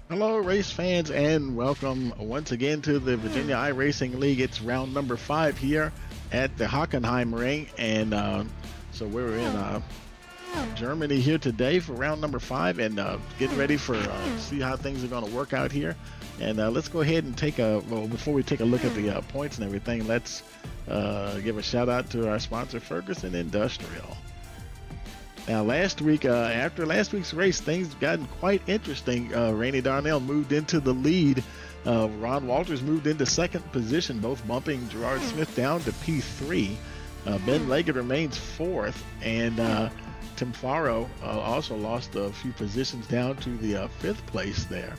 Hello, race fans, and welcome once again to the Virginia iRacing League. It's round number 5 here at the Hockenheimring, and so we're in Germany here today for round number 5, and getting ready for see how things are going to work out here. And let's go ahead and before we take a look at the points and everything, let's give a shout out to our sponsor, Ferguson Industrial. Now, last week, after last week's race, things gotten quite interesting. Rainey Darnell moved into the lead. Ron Walters moved into second position, both bumping Gerard Smith down to P3. Ben Leggett remains fourth, and Tim Faro also lost a few positions down to the fifth place there.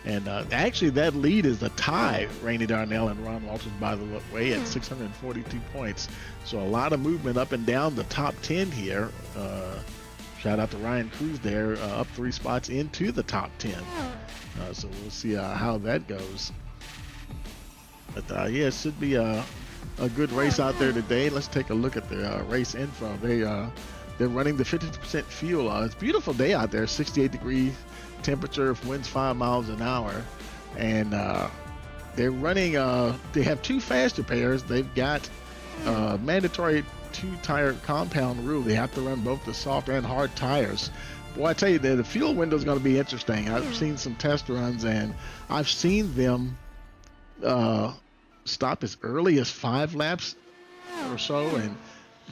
And actually, that lead is a tie, Rainey Darnell and Ron Walters, by the way, at 642 points. So a lot of movement up and down the top 10 here. Shout out to Ryan Cruz there, up 3 spots into the top 10. So we'll see how that goes. But yeah, it should be a good race out there today. Let's take a look at the race info. They're running the 50% fuel. It's a beautiful day out there, 68 degrees temperature, winds 5 miles an hour, and they're running. They have 2 faster pairs. They've got mandatory 2-tire compound rule. They have to run both the soft and hard tires. Boy, I tell you, the fuel window is going to be interesting. I've seen some test runs, and I've seen them stop as early as 5 laps or so, and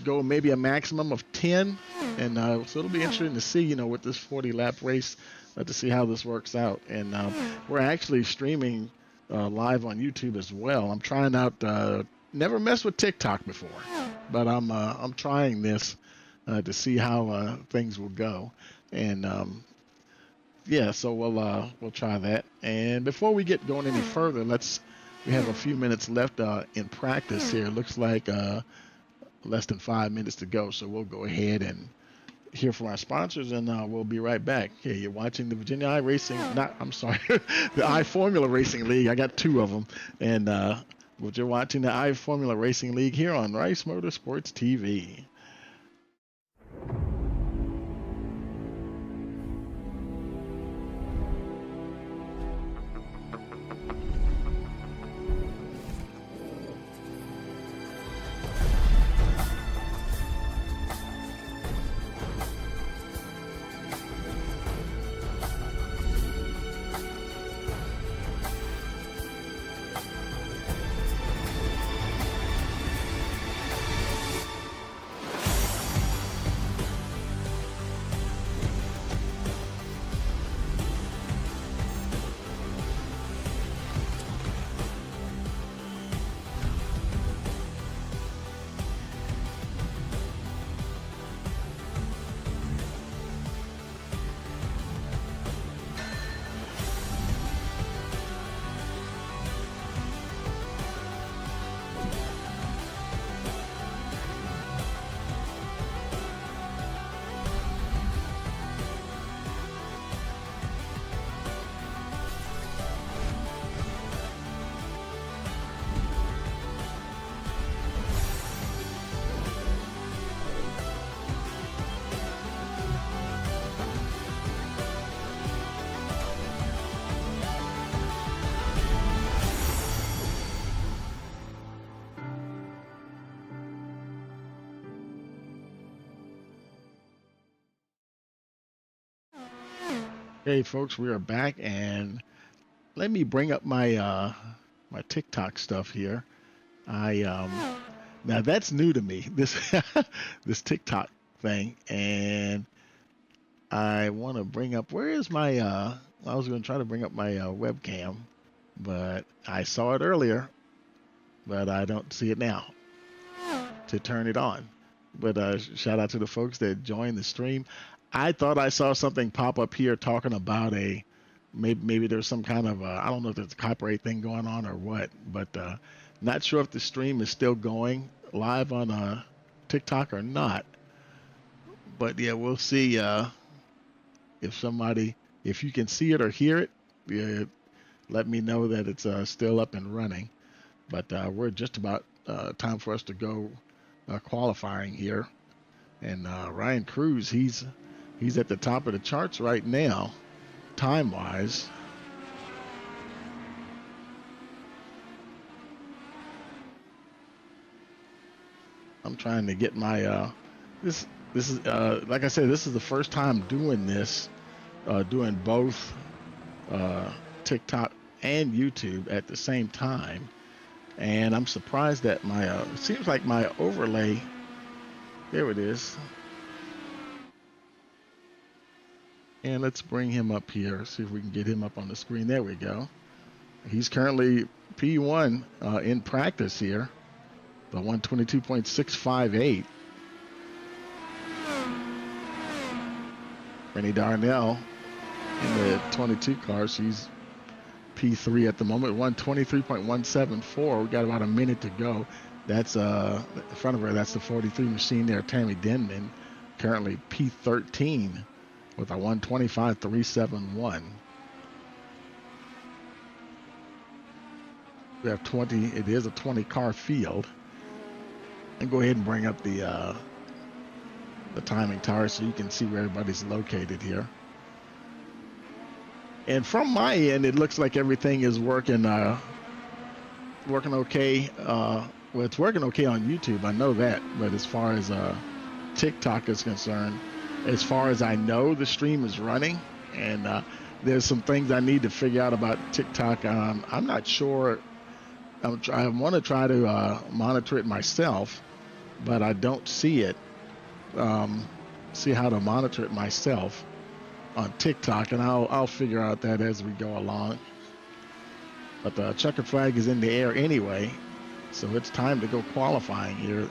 go maybe a maximum of 10. And so it'll be interesting to see, with this 40-lap race, to see how this works out. And we're actually streaming live on YouTube as well. I'm trying out. Never messed with TikTok before, but I'm trying this to see how things will go. And yeah, so we'll try that. And before we get going any further, we have a few minutes left in practice here. It looks like less than 5 minutes to go, so we'll go ahead and hear from our sponsors, and we'll be right back. Okay, you're watching the Virginia iRacing, the iFormula Racing League. I got 2 of them, and you're watching the iFormula Racing League here on Rice Motorsports TV. Hey folks, we are back, and let me bring up my my TikTok stuff here. I Now that's new to me, this this TikTok thing, and I want to bring up, where is my I was going to try to bring up my webcam, but I saw it earlier, but I don't see it now to turn it on. But shout out to the folks that joined the stream. I thought I saw something pop up here talking about maybe there's some kind of I don't know if there's a copyright thing going on or what, but not sure if the stream is still going live on TikTok or not. But yeah, we'll see if you can see it or hear it. Yeah, let me know that it's still up and running. But we're just about time for us to go qualifying here. And Ryan Cruz, he's at the top of the charts right now, time-wise. I'm trying to get my this is like I said, this is the first time doing this, doing both TikTok and YouTube at the same time, and I'm surprised that my it seems like my overlay, there it is. And let's bring him up here, see if we can get him up on the screen. There we go. He's currently P1 in practice here, the 122.658. Rennie Darnell in the 22 car, she's P3 at the moment, 123.174. We got about a minute to go. That's in front of her, that's the 43 machine there, Tammy Denman, currently P13 with a 125.371. We have 20, it is a 20 car field. And go ahead and bring up the timing tower so you can see where everybody's located here. And from my end, it looks like everything is working okay. Well, it's working okay on YouTube, I know that. But as far as TikTok is concerned, as far as I know, the stream is running. And there's some things I need to figure out about TikTok. I'm not sure. I want to try to monitor it myself, but I don't see it. See how to monitor it myself on TikTok, and I'll figure out that as we go along. But the checkered flag is in the air anyway, so it's time to go qualifying here.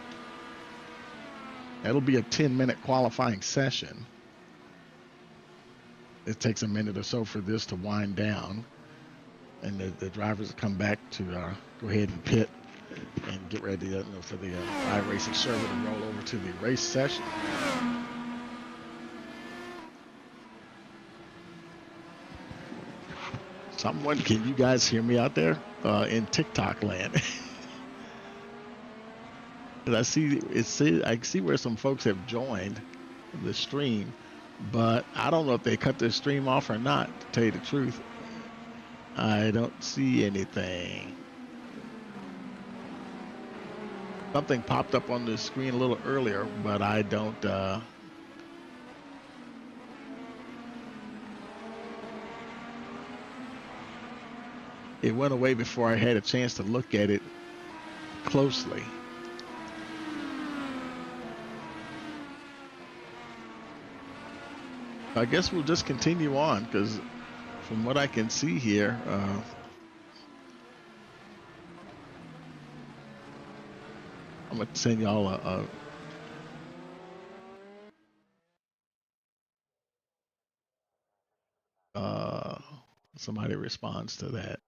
It'll be a 10-minute qualifying session. It takes a minute or so for this to wind down, and the drivers will come back to go ahead and pit and get ready for the iRacing server to roll over to the race session. Someone, can you guys hear me out there in TikTok land? And I see where some folks have joined the stream, but I don't know if they cut their stream off or not, to tell you the truth. I don't see anything. Something popped up on the screen a little earlier, but I don't it went away before I had a chance to look at it closely. I guess we'll just continue on, because from what I can see here, I'm going to send y'all somebody responds to that.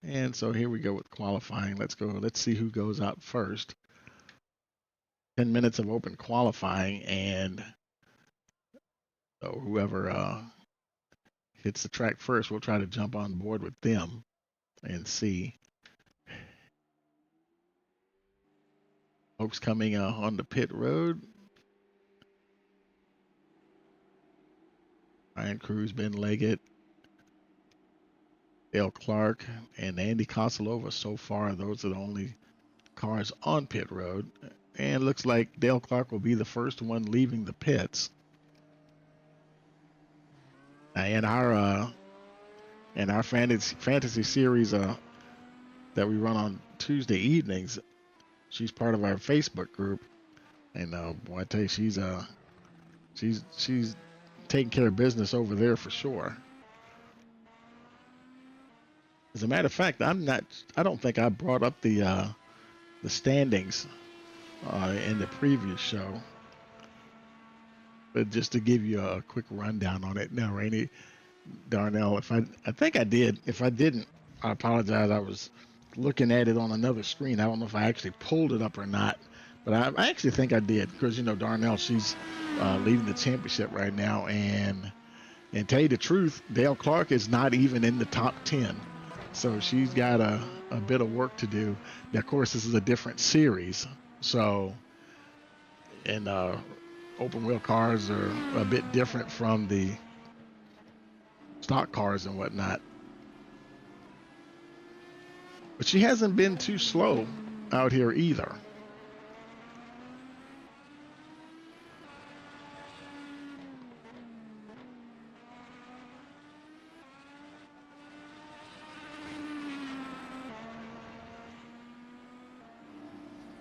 And so here we go with qualifying. Let's go. Let's see who goes out first. 10 minutes of open qualifying, and so whoever hits the track first, we'll try to jump on board with them and see. Folks coming on the pit road. Ryan Cruz, Ben Leggett, Dale Clark, and Andy Kosolova. So far, those are the only cars on pit road. And it looks like Dale Clark will be the first one leaving the pits. And our fantasy series that we run on Tuesday evenings, she's part of our Facebook group, and boy, I tell you, she's taking care of business over there for sure. As a matter of fact, I don't think I brought up the standings in the previous show, but just to give you a quick rundown on it. Now, Rainey Darnell, I think I did. If I didn't, I apologize. I was looking at it on another screen. I don't know if I actually pulled it up or not, but I actually think I did, because Darnell, she's leading the championship right now, and tell you the truth, Dale Clark is not even in the top 10, so she's got a bit of work to do. Now, of course, this is a different series, so and open wheel cars are a bit different from the stock cars and whatnot. But she hasn't been too slow out here either.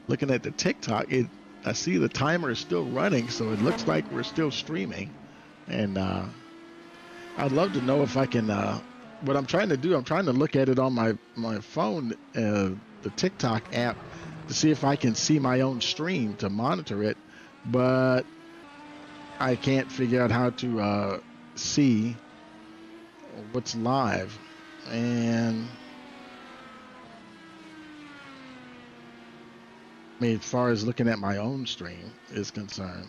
looking at the TikTok, I see the timer is still running, so it looks like we're still streaming. And I'd love to know if I can. What I'm trying to do, I'm trying to look at it on my phone, the TikTok app, to see if I can see my own stream to monitor it, but I can't figure out how to see what's live. And I mean, as far as looking at my own stream is concerned.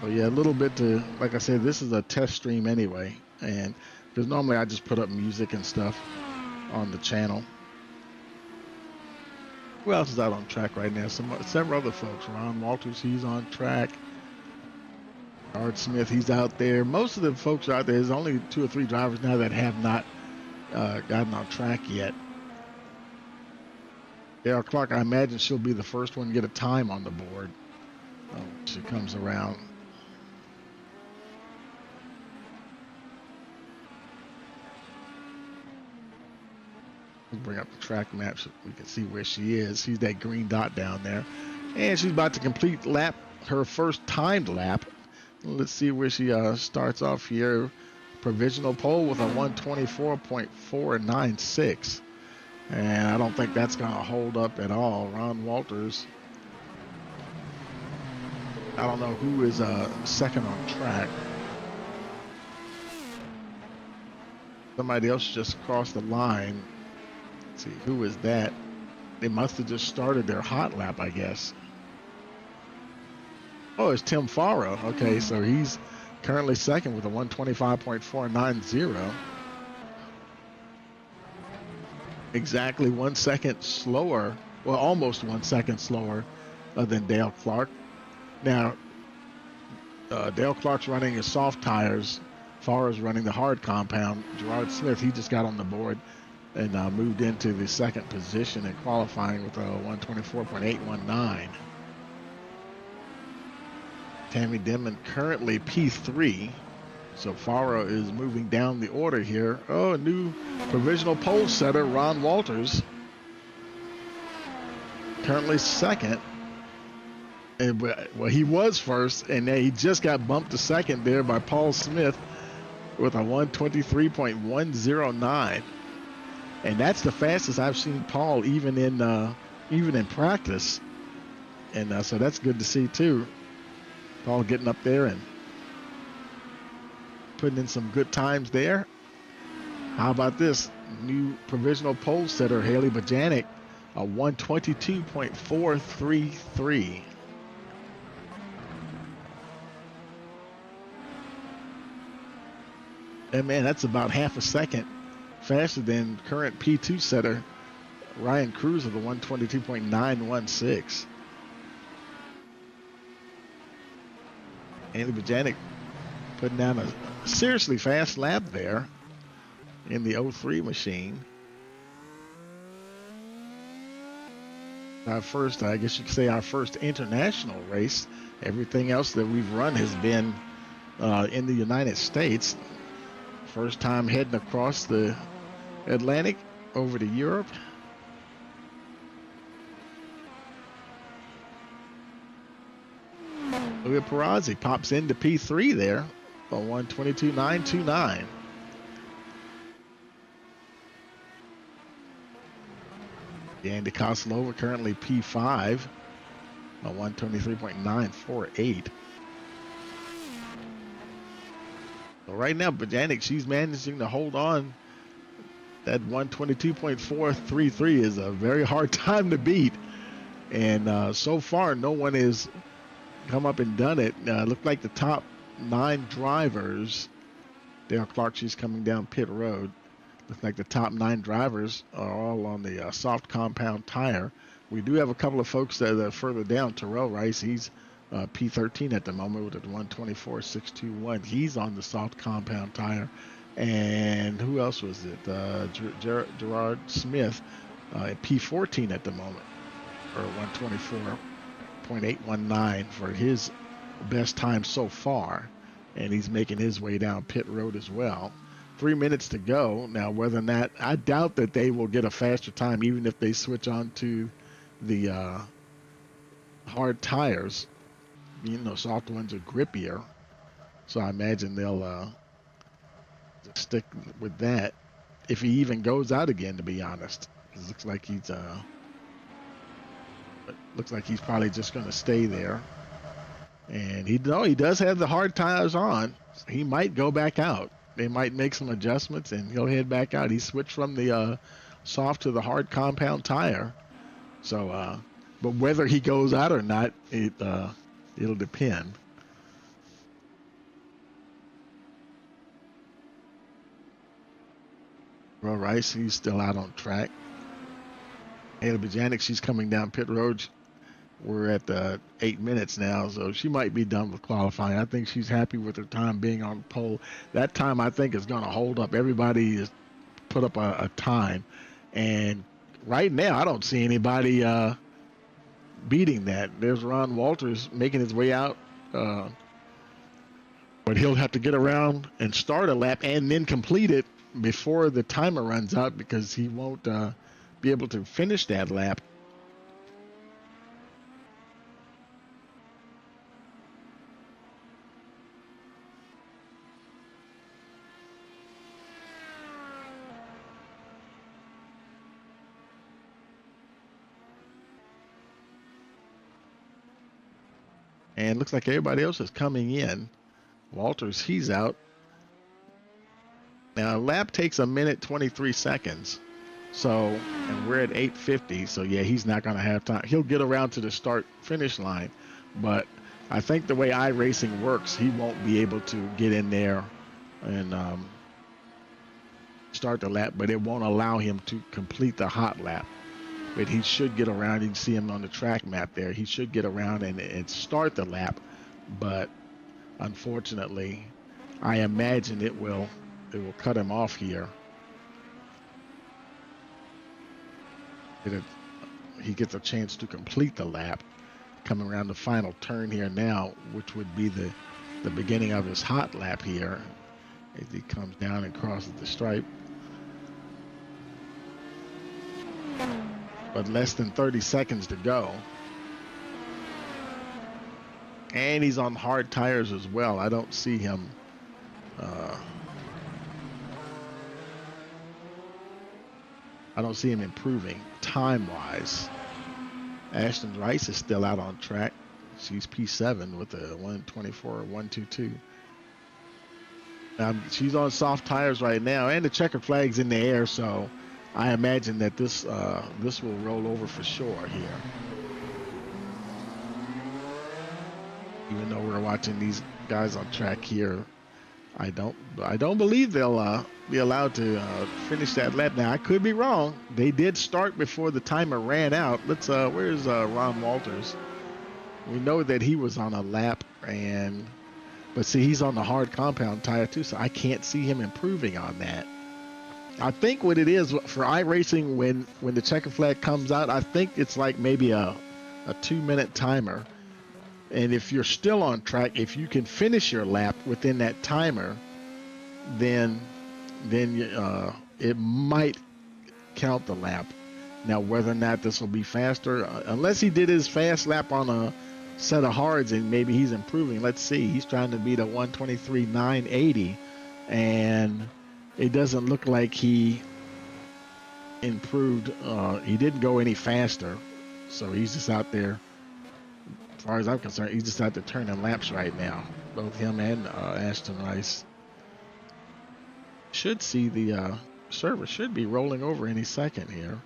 So yeah, a little bit to, like I said, this is a test stream anyway, and because normally I just put up music and stuff on the channel. Who else is out on track right now? Several other folks. Ron Walters, he's on track. Art Smith, he's out there. Most of the folks are out there. There's only 2 or 3 drivers now that have not gotten on track yet. Daryl Clark, I imagine she'll be the first one to get a time on the board when she comes around. Let's bring up the track map so we can see where she is. She's that green dot down there. And she's about to complete her first timed lap. Let's see where she starts off here. Provisional pole with a 124.496. And I don't think that's going to hold up at all. Ron Walters, I don't know who is second on track. Somebody else just crossed the line. Let's see, who is that? They must have just started their hot lap, I guess. Oh, it's Tim Farah. Okay, so he's currently second with a 125.490. Exactly 1 second slower, well, almost 1 second slower than Dale Clark. Now, Dale Clark's running his soft tires. Farah's running the hard compound. Gerard Smith, he just got on the board and moved into the second position in qualifying with a 124.819. Tammy Denman currently P3. So Farah is moving down the order here. Oh, a new provisional pole setter, Ron Walters. Currently second. And, well, he was first, and he just got bumped to second there by Paul Smith with a 123.109. And that's the fastest I've seen Paul even in practice. And so that's good to see too. Paul getting up there and putting in some good times there. How about this new provisional pole setter, Haley Bajanic, a 122.433. And man, that's about half a second faster than current P2 setter Ryan Cruz of the 122.916. Andy Bajanic putting down a seriously fast lap there in the 03 machine. Our first, I guess you could say, our first international race. Everything else that we've run has been in the United States. First time heading across the Atlantic over to Europe. Louis Perazzi pops into P3 there on 122.929. Andy Koslova currently P5 on 123.948. So right now, Bajanic, she's managing to hold on. That 122.433 is a very hard time to beat. And so far, no one has come up and done it. Looked like the top 9 drivers. Dale Clark, she's coming down pit road. Looks like the top 9 drivers are all on the soft compound tire. We do have a couple of folks that are further down. Terrell Rice, he's P13 at the moment with a 124.621. He's on the soft compound tire. And who else was it? Gerard Smith at P14 at the moment, or 124.819 for his best time so far. And he's making his way down pit road as well. 3 minutes to go. Now, whether or not, I doubt that they will get a faster time, even if they switch on to the hard tires. Soft ones are grippier, so I imagine they'll stick with that if he even goes out again. To be honest, it looks like he's probably just going to stay there. And he does have the hard tires on. He might go back out. They might make some adjustments and he'll head back out. He switched from the soft to the hard compound tire. So, but whether he goes out or not, it'll depend. Well, Rice, he's still out on track. Ayla Bajanic, she's coming down pit road. We're at 8 minutes now, so she might be done with qualifying. I think she's happy with her time being on pole. That time, I think, is going to hold up. Everybody has put up a time, and right now, I don't see anybody beating that. There's Ron Walters making his way out, but he'll have to get around and start a lap and then complete it before the timer runs out, because he won't be able to finish that lap. And looks like everybody else is coming in. Walters, he's out. Now, a lap takes 1:23 seconds. So, and we're at 8:50. So, yeah, he's not going to have time. He'll get around to the start-finish line. But I think the way iRacing works, he won't be able to get in there and start the lap. But it won't allow him to complete the hot lap. But he should get around. You can see him on the track map there. He should get around and start the lap. But unfortunately, I imagine it will cut him off here. He gets a chance to complete the lap. Coming around the final turn here now, which would be the beginning of his hot lap here, as he comes down and crosses the stripe. But less than 30 seconds to go. And he's on hard tires as well. I don't see him improving time-wise. Ashton Rice is still out on track. She's P7 with a 1:24.122. She's on soft tires right now, and the checker flag's in the air, so I imagine that this will roll over for sure here. Even though we're watching these guys on track here, I don't believe they'll be allowed to finish that lap. Now, I could be wrong. They did start before the timer ran out. Where's Ron Walters? We know that he was on a lap, but see, he's on the hard compound tire too, so I can't see him improving on that. I think what it is for iRacing, when the checker flag comes out, I think it's like maybe a 2-minute timer. And if you're still on track, if you can finish your lap within that timer, then it might count the lap. Now, whether or not this will be faster, unless he did his fast lap on a set of hards and maybe he's improving. Let's see. He's trying to beat a 1:23.980, and it doesn't look like he improved. He didn't go any faster, so he's just out there. As far as I'm concerned, he's just out there turning laps right now. Both him and Ashton Rice. Should see the server should be rolling over any second here.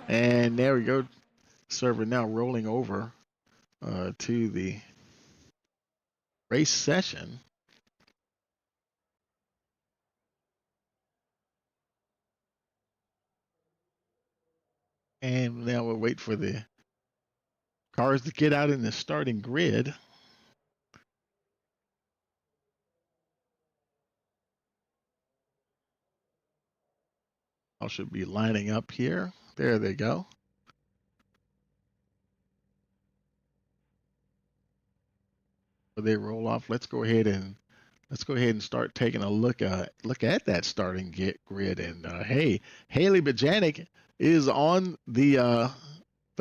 And there we go. Server now rolling over to the race session. And now we'll wait for the cars to get out in the starting grid. I should be lining up here. There they go. they roll off. Let's go ahead and start taking a look at that starting grid. And hey, Haley Bajanic is on the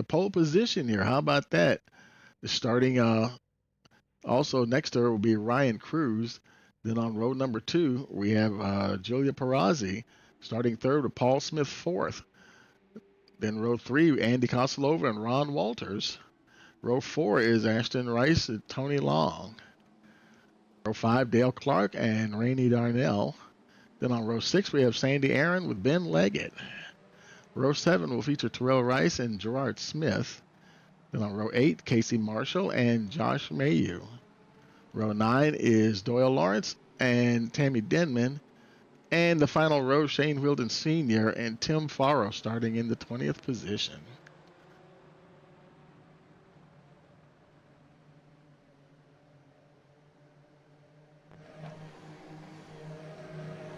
pole position here. How about that? The starting also next to her will be Ryan Cruz. Then on row number 2 we have Julia Perazzi starting third with Paul Smith fourth. Then row 3, Andy Koslova and Ron Walters. Row 4 is Ashton Rice and Tony Long. Row 5, Dale Clark and Rainey Darnell. Then on row 6, we have Sandy Aaron with Ben Leggett. Row 7 will feature Terrell Rice and Gerard Smith. Then on row 8, Casey Marshall and Josh Mayu. Row 9 is Doyle Lawrence and Tammy Denman. And the final row, Shane Wilden Sr. and Tim Farrow starting in the 20th position.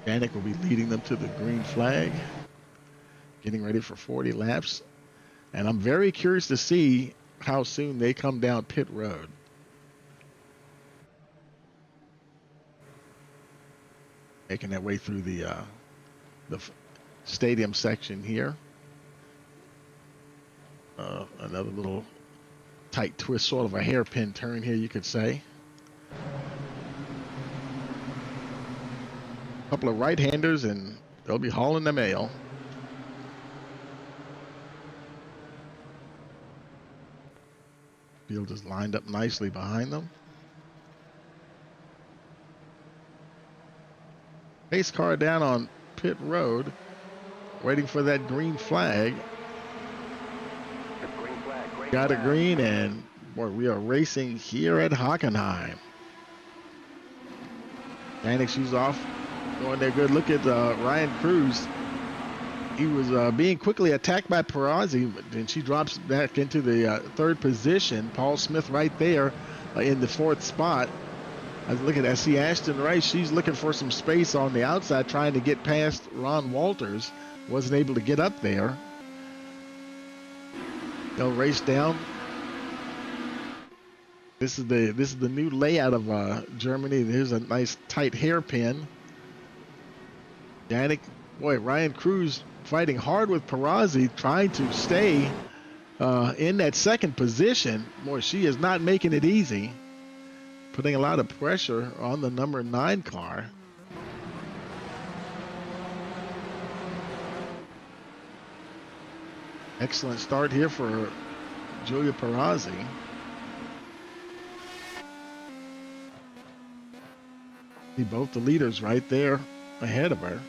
Janik will be leading them to the green flag, getting ready for 40 laps. And I'm very curious to see how soon they come down pit road. Making their way through the stadium section here. Another little tight twist, sort of a hairpin turn here, you could say. A couple of right-handers, and they'll be hauling the mail. Field is lined up nicely behind them. Pace car down on pit road, waiting for that green flag. Got a green, and boy, we are racing here at Hockenheim. Janik shoes off, going there good. Look at Ryan Cruz. He was being quickly attacked by Perazzi, but then she drops back into the third position. Paul Smith right there in the fourth spot. I look at that. See Ashton Rice. She's looking for some space on the outside, trying to get past Ron Walters. Wasn't able to get up there. They'll race down. This is the new layout of Germany. There's a nice tight hairpin. Janik, boy, Ryan Cruz fighting hard with Perazzi, trying to stay in that second position. Boy, she is not making it easy. Putting a lot of pressure on the number 9 car. Excellent start here for Julia Perazzi. See both the leaders right there ahead of her.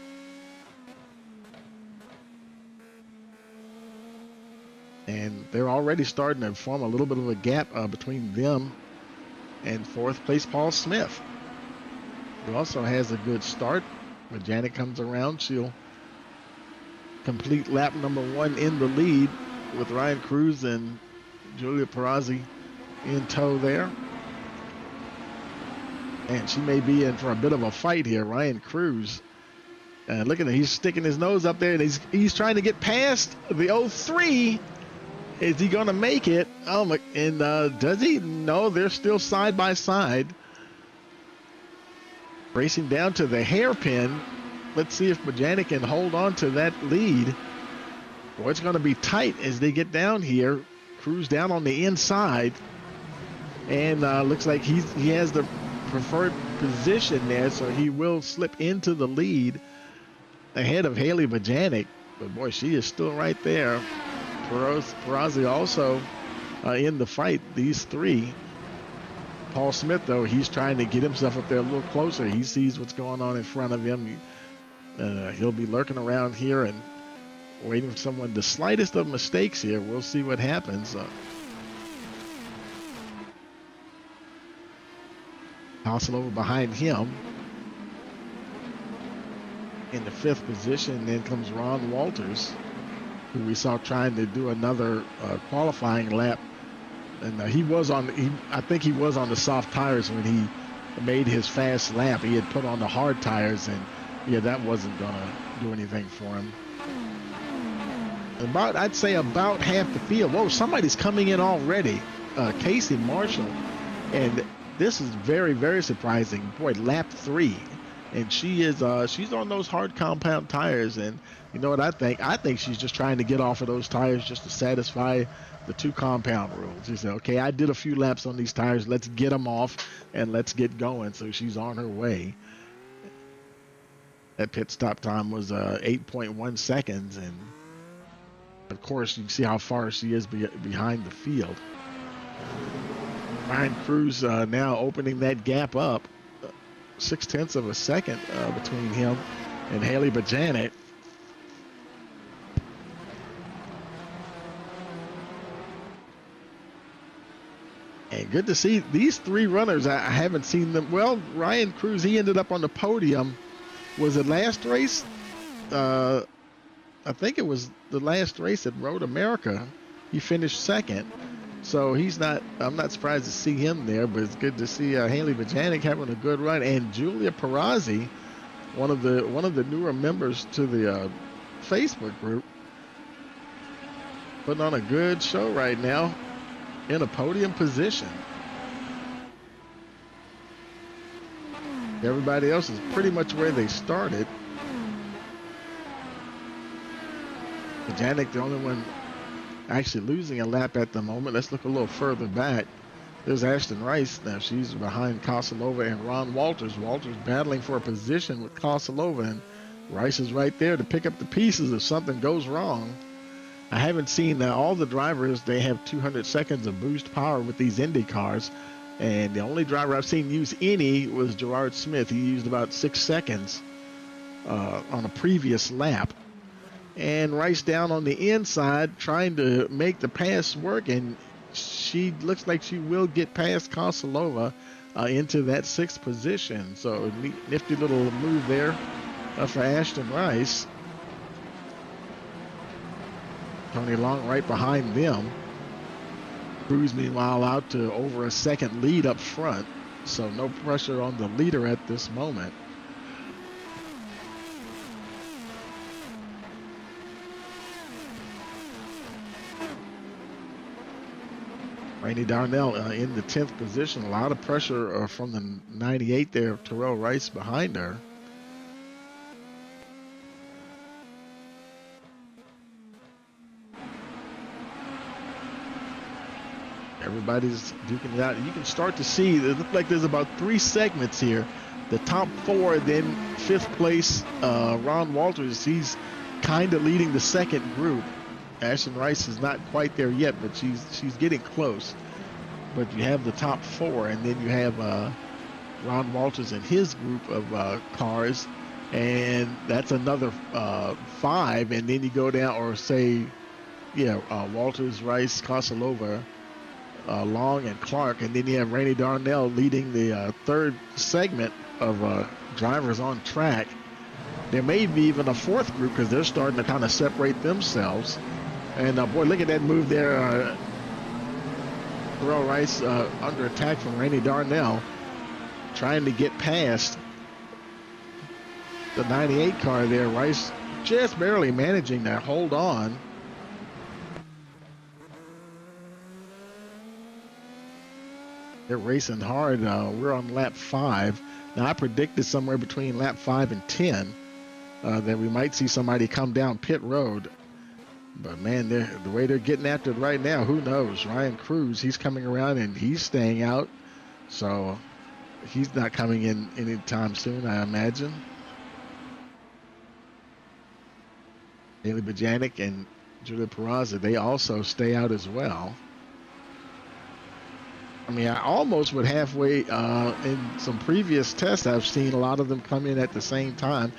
And they're already starting to form a little bit of a gap between them and fourth place Paul Smith, who also has a good start. When Janik comes around, she'll complete lap number 1 in the lead with Ryan Cruz and Julia Perazzi in tow there. And she may be in for a bit of a fight here. Ryan Cruz, look at him, he's sticking his nose up there, and he's trying to get past the 03. Is he going to make it? Oh my! And does he? No, they're still side by side. Racing down to the hairpin. Let's see if Bajanic can hold on to that lead. Boy, it's going to be tight as they get down here. Cruz down on the inside, and looks like he has the preferred position there, so he will slip into the lead ahead of Haley Bajanic. But boy, she is still right there. Perazzi also in the fight, these three. Paul Smith, though, he's trying to get himself up there a little closer. He sees what's going on in front of him. He'll be lurking around here and waiting for someone. The slightest of mistakes here, we'll see what happens. Hustle over behind him. In the 5th position, then comes Ron Walters, who we saw trying to do another qualifying lap, and I think he was on the soft tires when he made his fast lap. He had put on the hard tires, and yeah, that wasn't gonna do anything for him. I'd say about half the field. Whoa, somebody's coming in already. Casey Marshall, and this is very, very surprising. Boy, lap 3, and she's on those hard compound tires. And you know what I think? I think she's just trying to get off of those tires just to satisfy the 2 compound rules. She said, okay, I did a few laps on these tires. Let's get them off and let's get going. So she's on her way. That pit stop time was 8.1 seconds, and of course you can see how far she is behind the field. Ryan Cruz now opening that gap up, 0.6 of a second between him and Haley Bajanic. And good to see these 3 runners. I haven't seen them. Well, Ryan Cruz, he ended up on the podium. Was it last race? I think it was the last race at Road America. He finished 2nd. So I'm not surprised to see him there, but it's good to see Haley Bajanic having a good run. And Julia Perazzi, one of the newer members to the Facebook group, putting on a good show right now in a podium position. Everybody else is pretty much where they started. Bajanic, the only one actually losing a lap at the moment. Let's look a little further back. There's Ashton Rice. Now she's behind Kosilova and Ron Walters. Walters battling for a position with Kosilova, and Rice is right there to pick up the pieces if something goes wrong. I haven't seen all the drivers. They have 200 seconds of boost power with these Indy cars, and the only driver I've seen use any was Gerard Smith. He used about 6 seconds on a previous lap. And Rice down on the inside trying to make the pass work, and she looks like she will get past Kosilova into that 6th position. So nifty little move there for Ashton Rice. Tony Long right behind them. Cruz meanwhile out to over a 2nd lead up front, so no pressure on the leader at this moment. Rainey Darnell in the 10th position. A lot of pressure from the 98 there, Terrell Rice behind her. Everybody's duking it out. You can start to see, it looks like there's about 3 segments here. The top 4, then 5th place, Ron Walters, he's kind of leading the 2nd group. Ashton Rice is not quite there yet, but she's getting close. But you have the top 4, and then you have Ron Walters and his group of cars, and that's another 5. And then you go down, or say, Walters, Rice, Kosilova, Long, and Clark, and then you have Rainey Darnell leading the 3rd segment of drivers on track. There may be even a 4th group because they're starting to kind of separate themselves. And boy, look at that move there. Terrell Rice under attack from Rainey Darnell, trying to get past the 98 car there. Rice just barely managing to hold on. They're racing hard. We're on lap 5. Now, I predicted somewhere between lap 5 and 10 that we might see somebody come down pit road. But, man, the way they're getting after it right now, who knows? Ryan Cruz, he's coming around and he's staying out. So he's not coming in anytime soon, I imagine. Haley Bajanic and Julia Perazzi, they also stay out as well. I mean, I almost would halfway in some previous tests, I've seen a lot of them come in at the same time.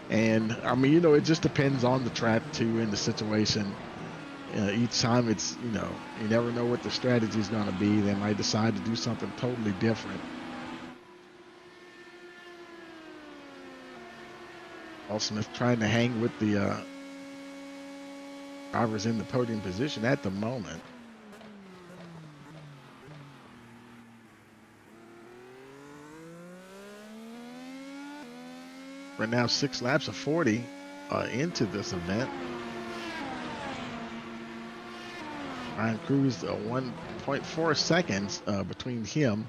And, I mean, it just depends on the track, too, and the situation. Each time it's, you never know what the strategy is going to be. They might decide to do something totally different. Paul Smith trying to hang with the drivers in the podium position at the moment. We're now 6 laps of 40 into this event. Ryan Cruz, 1.4 seconds between him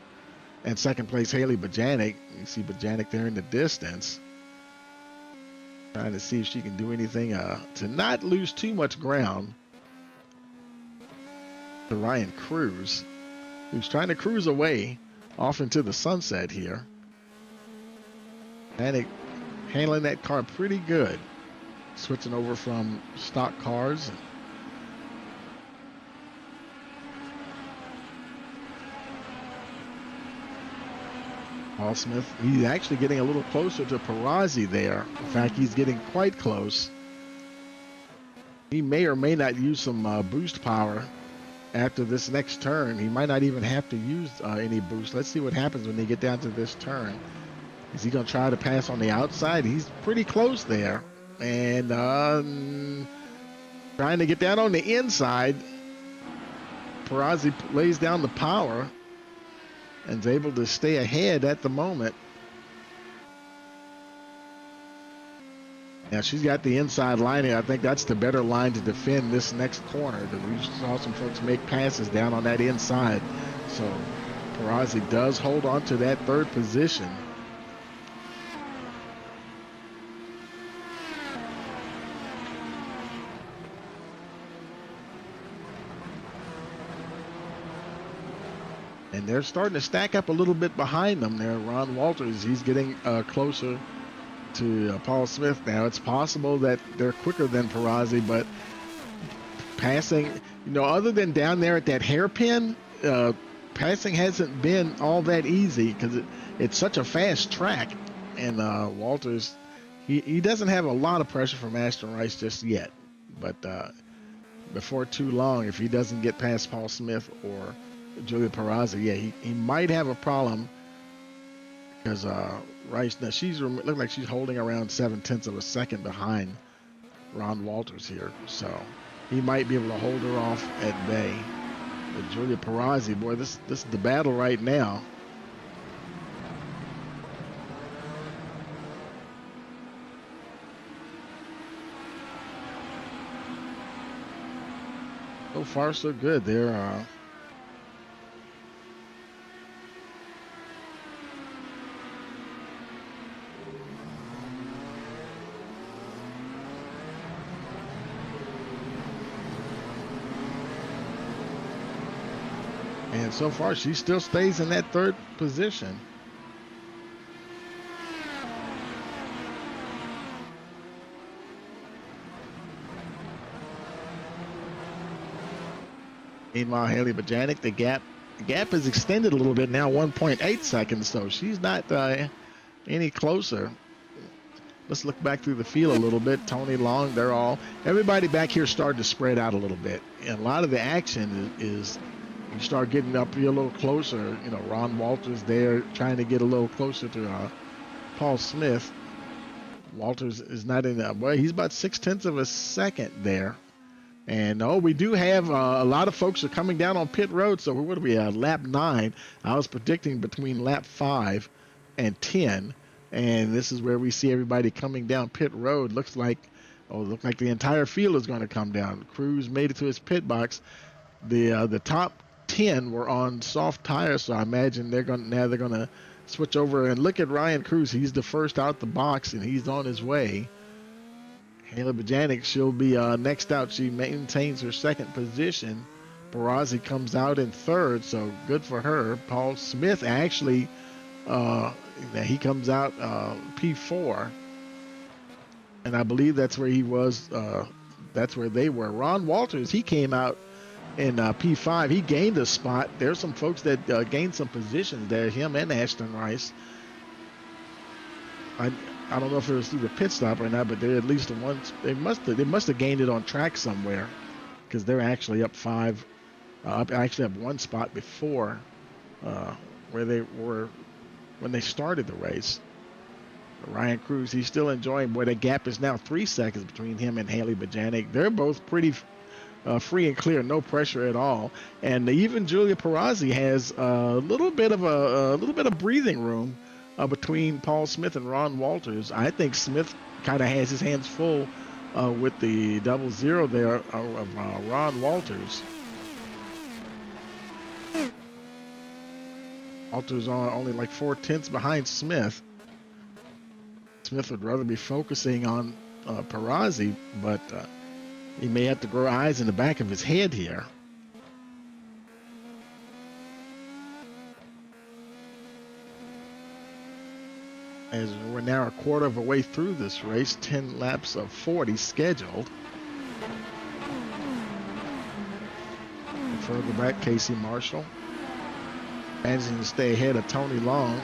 And second place, Haley Bajanic. You see Bajanic there in the distance. Trying to see if she can do anything to not lose too much ground to Ryan Cruz, who's trying to cruise away off into the sunset here. Bajanic handling that car pretty good. Switching over from stock cars. Paul Smith, he's actually getting a little closer to Perazzi there. In fact, he's getting quite close. He may or may not use some boost power after this next turn. He might not even have to use any boost. Let's see what happens when they get down to this turn. Is he going to try to pass on the outside? He's pretty close there. And trying to get down on the inside. Perazzi lays down the power and is able to stay ahead at the moment. Now she's got the inside line here. I think that's the better line to defend this next corner. We saw some folks make passes down on that inside. So Perazzi does hold on to that third position. And they're starting to stack up a little bit behind them there. Ron Walters, he's getting closer to Paul Smith now. It's possible that they're quicker than Perazzi, but passing, you know, other than down there at that hairpin, passing hasn't been all that easy because it's such a fast track. And Walters, he doesn't have a lot of pressure from Ashton Rice just yet. But before too long, if he doesn't get past Paul Smith or Julia Perazzi, yeah, he might have a problem because Rice, now she's look like she's holding around 0.7 of a second behind Ron Walters here, so he might be able to hold her off at bay. But Julia Perazzi, boy, this is the battle right now. So far, so good. They're and so far, she still stays in that third position. Meanwhile, Haley Bajanic, the gap is extended a little bit now, 1.8 seconds, so she's not any closer. Let's look back through the field a little bit. Tony Long, everybody back here started to spread out a little bit. And a lot of the action is you start getting up here a little closer. You know, Ron Walters there trying to get a little closer to Paul Smith. Walters is not in that. Well, he's about 0.6 of a second there. And we do have a lot of folks are coming down on pit road. So what are we at? Lap 9. I was predicting between lap 5 and 10. And this is where we see everybody coming down pit road. Looks like the entire field is going to come down. Cruz made it to his pit box. The top 10 were on soft tires, so I imagine they're going to switch over. And look at Ryan Cruz. He's the first out the box, and he's on his way. Haley Bajanic, she'll be next out. She maintains her second position. Perazzi comes out in third, so good for her. Paul Smith actually, he comes out P4, and I believe that's where he was. That's where they were. Ron Walters, he came out in P5. He gained a spot. There's some folks that gained some positions there, him and Ashton Rice. I don't know if it was through the pit stop or not, but they're at least they must have gained it on track somewhere, because they're actually up 5. Actually up 1 spot before where they were when they started the race. Ryan Cruz, he's still enjoying. Boy, the gap is now 3 seconds between him and Haley Bajanic. They're both pretty free and clear, no pressure at all. And even Julia Perazzi has a little bit of breathing room between Paul Smith and Ron Walters. I think Smith kind of has his hands full with the 00 there of Ron Walters. Walter's on only like 4/10 behind Smith. Smith would rather be focusing on Perazzi, but he may have to grow eyes in the back of his head here. As we're now a quarter of a way through this race, 10 laps of 40 scheduled. Further back, Casey Marshall managing to stay ahead of Tony Long.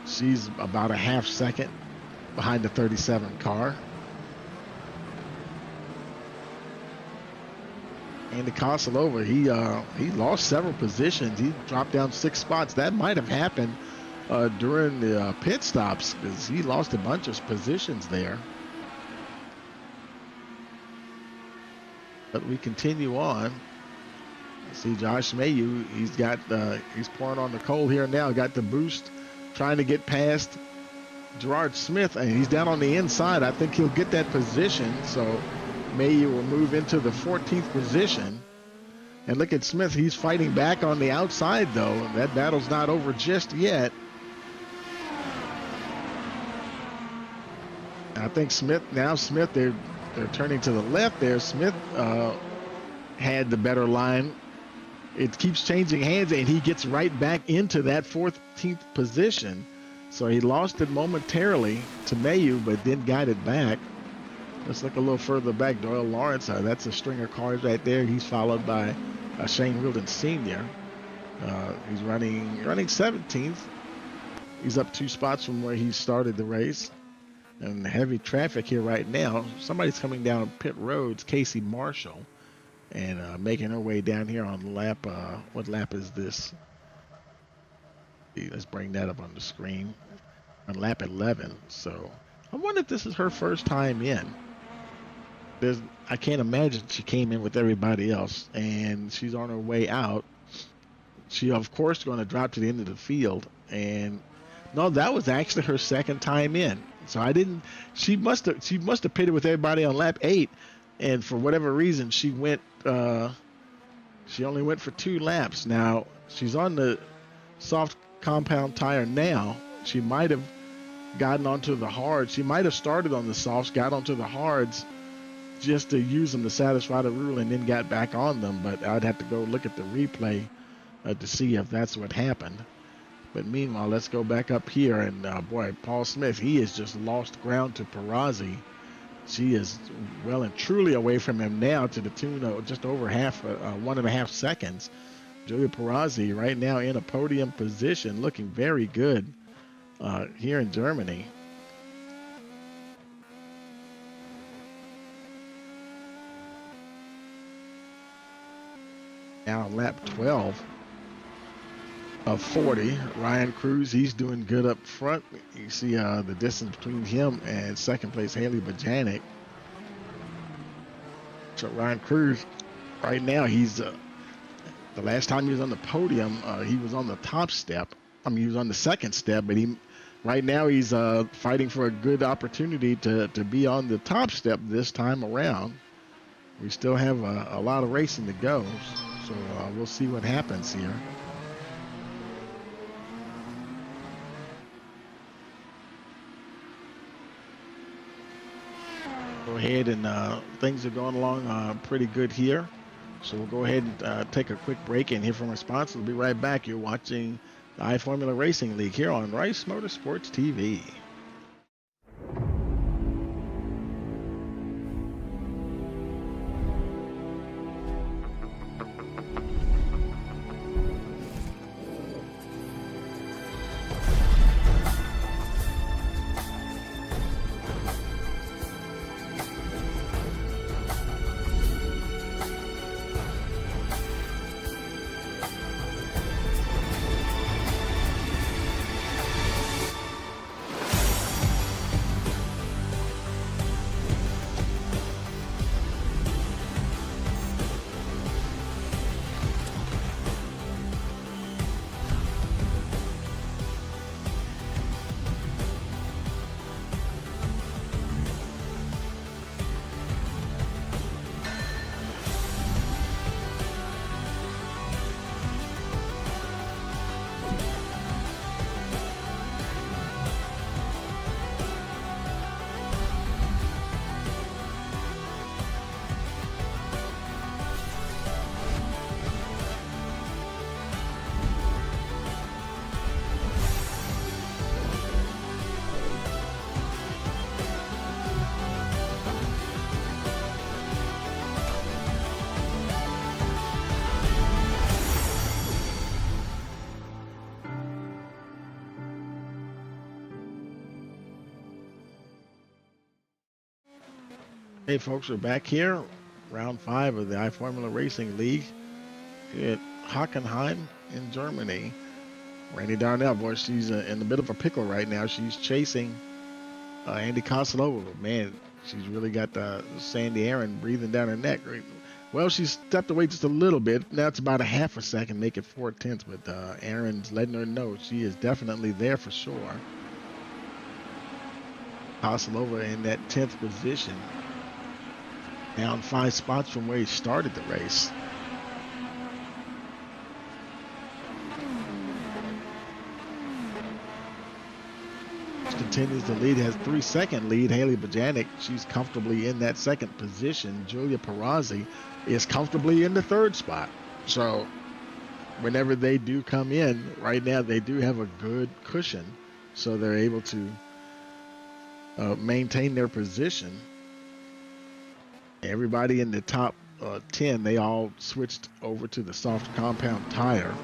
She's about a half second behind the 37 car. Andy Kosilova, he lost several positions. He dropped down 6 spots. That might have happened during the pit stops, because he lost a bunch of positions there. But we continue on. See Josh Mayu, he's pouring on the coal here now. Got the boost, trying to get past Gerard Smith, and he's down on the inside. I think he'll get that position, so Mayu will move into the 14th position. And look at Smith, he's fighting back on the outside though. That battle's not over just yet. I think Smith, they're turning to the left there. Smith had the better line. It keeps changing hands, and he gets right back into that 14th position. So he lost it momentarily to Mayu, but then got it back. Let's look a little further back. Doyle Lawrence, that's a string of cars right there. He's followed by Shane Wilden Sr. He's running 17th. He's up 2 spots from where he started the race. And heavy traffic here right now. Somebody's coming down pit roads, Casey Marshall, and making her way down here on lap, what lap is this? Let's bring that up on the screen. On lap 11. So I wonder if this is her first time in. I can't imagine she came in with everybody else, and she's on her way out. She, of course, going to drop to the end of the field. And no, that was actually her second time in. So she must have pitted with everybody on lap 8, and for whatever reason she only went for 2 laps. Now she's on the soft compound tire now. She might have gotten onto the hards. She might have started on the softs, got onto the hards just to use them to satisfy the rule, and then got back on them. But I'd have to go look at the replay to see if that's what happened. But meanwhile, let's go back up here, and boy, Paul Smith, he has just lost ground to Perazzi. She is well and truly away from him now, to the tune of just over 1.5 seconds. Julia Perazzi right now in a podium position, looking very good here in Germany. Now lap 12 of 40. Ryan Cruz, he's doing good up front. You see the distance between him and second place Haley Bajanic. So Ryan Cruz, right now, he's the last time he was on the podium, he was on the top step. I mean, he was on the second step, but right now he's fighting for a good opportunity to be on the top step this time around. We still have a lot of racing to go, so we'll see what happens here. Go ahead, and things are going along pretty good here. So we'll go ahead and take a quick break and hear from our sponsors. We'll be right back. You're watching the iFormula Racing League here on Rice Motorsports TV. Hey folks, we're back here, round 5 of the iFormula Racing League here at Hockenheim in Germany. Randy Darnell, boy, she's in a bit of a pickle right now. She's chasing Andy Koslova. Man, she's really got Sandy Aaron breathing down her neck. Well, she stepped away just a little bit. Now it's about a half a second, make it 4/10, but Aaron's letting her know she is definitely there for sure. Koslova in that 10th position, down 5 spots from where he started the race. Continues to lead, has 3-second lead. Haley Bajanic, she's comfortably in that 2nd position. Julia Perazzi is comfortably in the 3rd spot. So whenever they do come in, right now they do have a good cushion, so they're able to maintain their position. Everybody in the top 10, they all switched over to the soft compound tire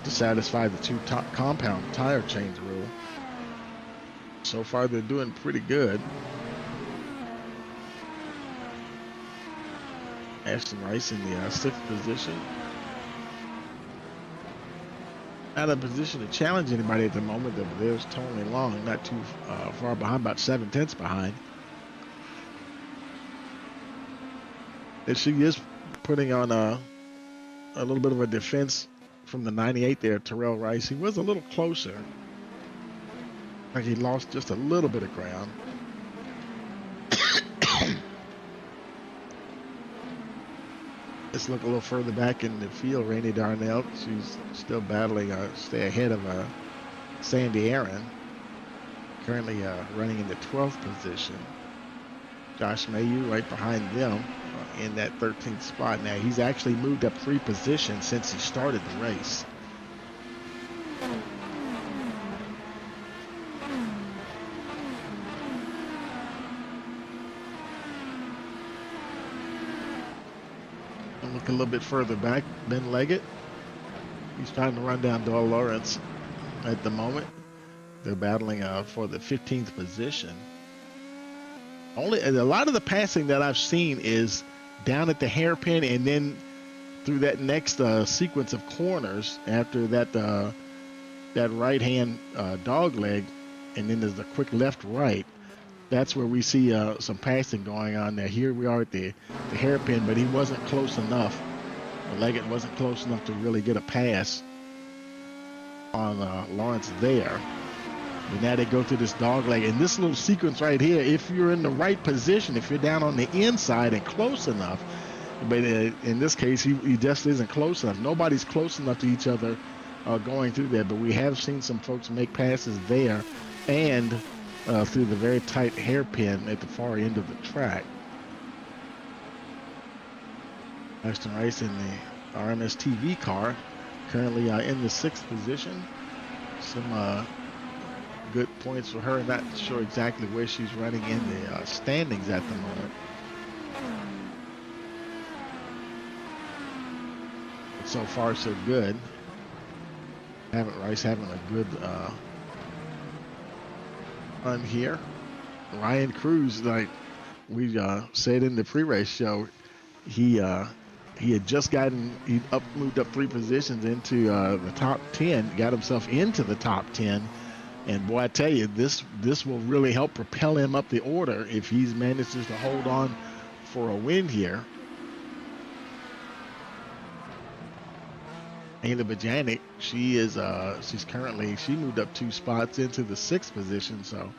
to satisfy the 2 top compound tire change rule. So far, they're doing pretty good. Ashton Rice in the 6th position. Not in a position to challenge anybody at the moment. There's Tony Long, not too far behind, about 7/10 behind. And she is putting on a little bit of a defense from the 98 there, Terrell Rice. He was a little closer. Like he lost just a little bit of ground. Let's look a little further back in the field. Randy Darnell, she's still battling stay ahead of Sandy Aaron. Currently running in the 12th position. Josh Mayu right behind them in that 13th spot. Now he's actually moved up 3 positions since he started the race. Look a little bit further back, Ben Leggett. He's trying to run down Doyle Lawrence at the moment. They're battling for the 15th position. A lot of the passing that I've seen is down at the hairpin and then through that next sequence of corners after that right hand dog leg, and then there's a quick left right. That's where we see some passing going on there. Here we are at the hairpin, but he wasn't close enough. Leggett wasn't close enough to really get a pass on Lawrence there. But now they go through this dog leg. And this little sequence right here, if you're in the right position, if you're down on the inside and close enough, but in this case, he just isn't close enough. Nobody's close enough to each other going through there. But we have seen some folks make passes there and through the very tight hairpin at the far end of the track. Ashton Rice in the RMS TV car, currently in the 6th position. Some good points for her. Not sure exactly where she's running in the standings at the moment. But so far, so good. Rice having a good run here. Ryan Cruz, like we said in the pre-race show, he had just moved up 3 positions into the top 10, got himself into the top 10, and boy, I tell you, this will really help propel him up the order if he manages to hold on for a win here. Ayla Bajanic, she moved up 2 spots into the 6th position, so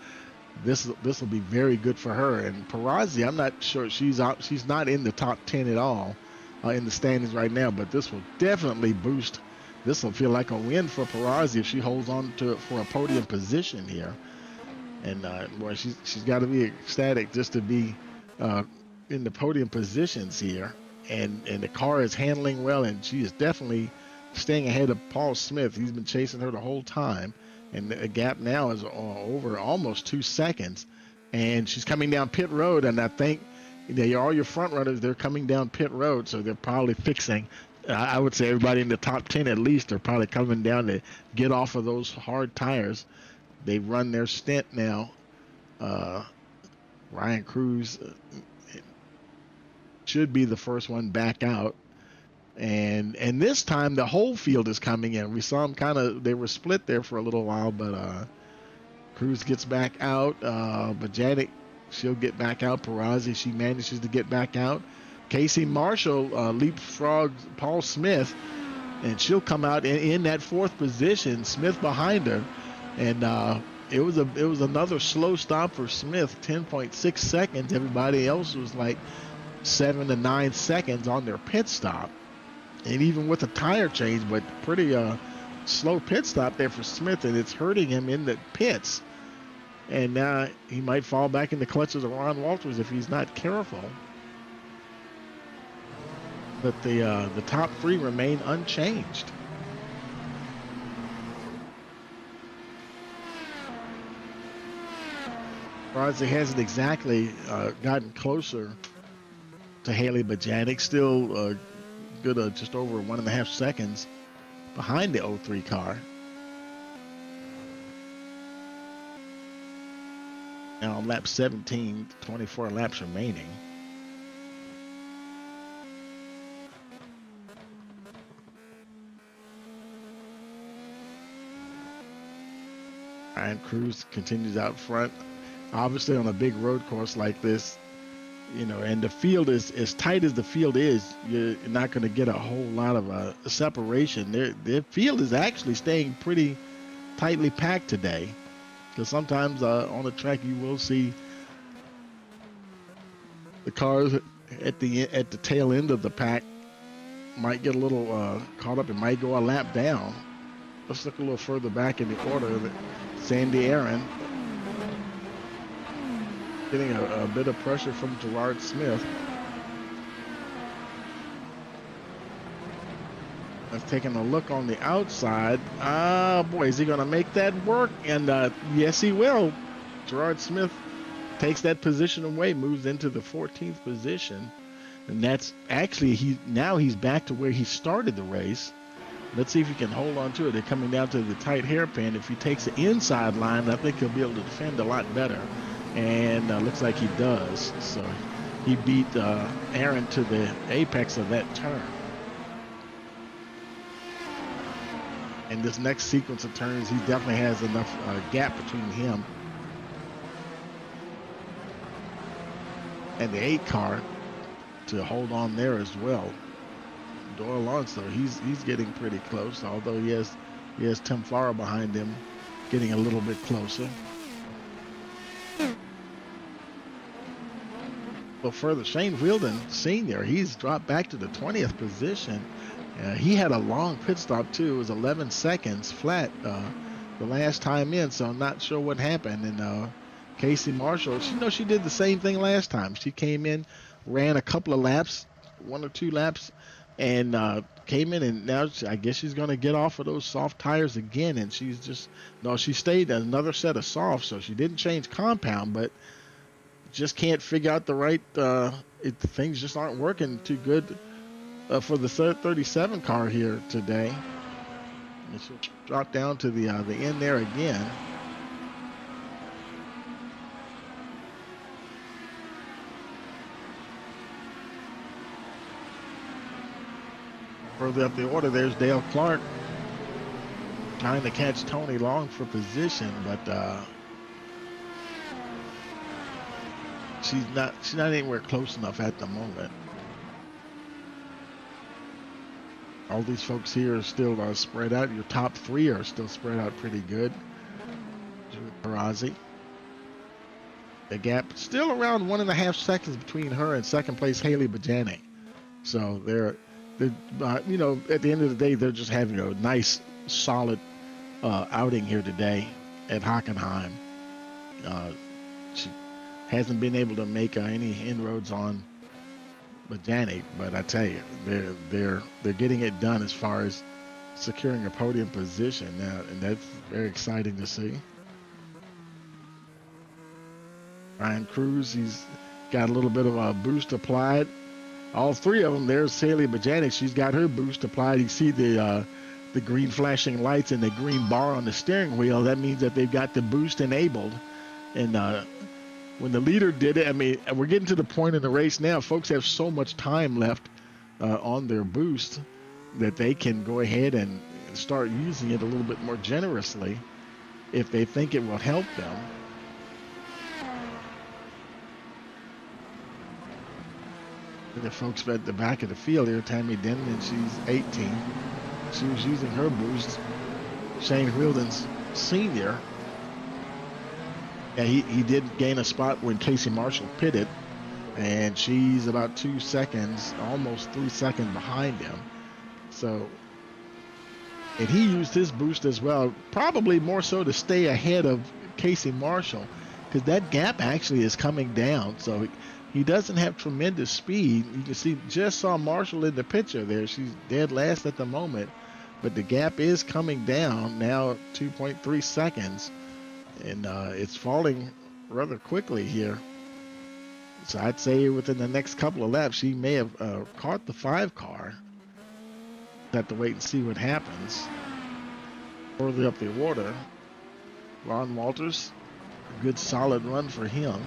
this will be very good for her. And Perazzi, I'm not sure, she's not in the top 10 at all in the standings right now, but this will definitely boost. This will feel like a win for Perazzi if she holds on to it for a podium position here. And boy, she's got to be ecstatic just to be in the podium positions here. And the car is handling well, and she is definitely staying ahead of Paul Smith. He's been chasing her the whole time, and the gap now is over almost 2 seconds. And she's coming down pit road, and I think all your front runners, they're coming down pit road, so they're probably fixing. I would say everybody in the top 10 at least are probably coming down to get off of those hard tires. They've run their stint now. Ryan Cruz should be the first one back out. And this time the whole field is coming in. We saw them they were split there for a little while, but Cruz gets back out. Bajanic, she'll get back out. Perazzi, she manages to get back out. Casey Marshall leapfrogs Paul Smith, and she'll come out in that fourth position. Smith behind her, and it was another slow stop for Smith, 10.6 seconds. Everybody else was like 7 to 9 seconds on their pit stop, and even with a tire change, but pretty slow pit stop there for Smith, and it's hurting him in the pits. And now he might fall back in the clutches of Ron Walters if he's not careful. But the top three remain unchanged. Rossi hasn't exactly gotten closer to Haley Bajanic. Still good, just over 1.5 seconds behind the 03 car. Now on lap 17, 24 laps remaining. Ryan Cruz continues out front. Obviously on a big road course like this, you know, and the field is as tight as the field is, you're not going to get a whole lot of separation. Their field is actually staying pretty tightly packed today, because sometimes on the track you will see the cars at the tail end of the pack might get a little caught up and might go a lap down. Let's look a little further back in the order. Sandy Aaron getting a bit of pressure from Gerard Smith. Let's taking a look on the outside. Boy, is he going to make that work? And yes, he will. Gerard Smith takes that position away, moves into the 14th position. And that's actually, he's back to where he started the race. Let's see if he can hold on to it. They're coming down to the tight hairpin. If he takes the inside line, I think he'll be able to defend a lot better. And looks like he does. So he beat Aaron to the apex of that turn. In this next sequence of turns, he definitely has enough gap between him and the 8 car to hold on there as well. Doyle Alonso, he's getting pretty close, although he has Tim Farrar behind him, getting a little bit closer. But further, Shane Wheeldon Sr., he's dropped back to the 20th position. He had a long pit stop too. It was 11 seconds flat the last time in, so I'm not sure what happened. And Casey Marshall, she did the same thing last time. She came in, ran a couple of laps, 1 or 2 laps, and came in, and now I guess she's going to get off of those soft tires again. And she stayed another set of softs, so she didn't change compound, but just can't figure out the right, things just aren't working too good for the 37 car here today. And she'll drop down to the end there again. Further up the order, there's Dale Clark trying to catch Tony Long for position, but she's not anywhere close enough at the moment. All these folks here are still spread out. Your top 3 are still spread out pretty good. Perazzi. The gap still around 1.5 seconds between her and second place Haley Bajanic. So they're at the end of the day, they're just having a nice, solid outing here today at Hockenheim. She hasn't been able to make any inroads on Bajanic, but I tell you, they're getting it done as far as securing a podium position now, and that's very exciting to see. Ryan Cruz, he's got a little bit of a boost applied. All 3 of them, there's Haley Bajanic. She's got her boost applied. You see the green flashing lights and the green bar on the steering wheel. That means that they've got the boost enabled. And when the leader did it, I mean, we're getting to the point in the race now. Folks have so much time left on their boost that they can go ahead and start using it a little bit more generously if they think it will help them. And the folks at the back of the field here, Tammy Denman, she's 18. She was using her boost. Shane Wheeldon's senior. Yeah, he did gain a spot when Casey Marshall pitted, and she's about 2 seconds, almost 3 seconds behind him. So, and he used his boost as well, probably more so to stay ahead of Casey Marshall, because that gap actually is coming down. So he doesn't have tremendous speed. You can see, just saw Marshall in the picture there. She's dead last at the moment, but the gap is coming down now, 2.3 seconds. And it's falling rather quickly here. So I'd say within the next couple of laps, she may have caught the 5 car. Have to wait and see what happens. Further up the order, Ron Walters, a good solid run for him.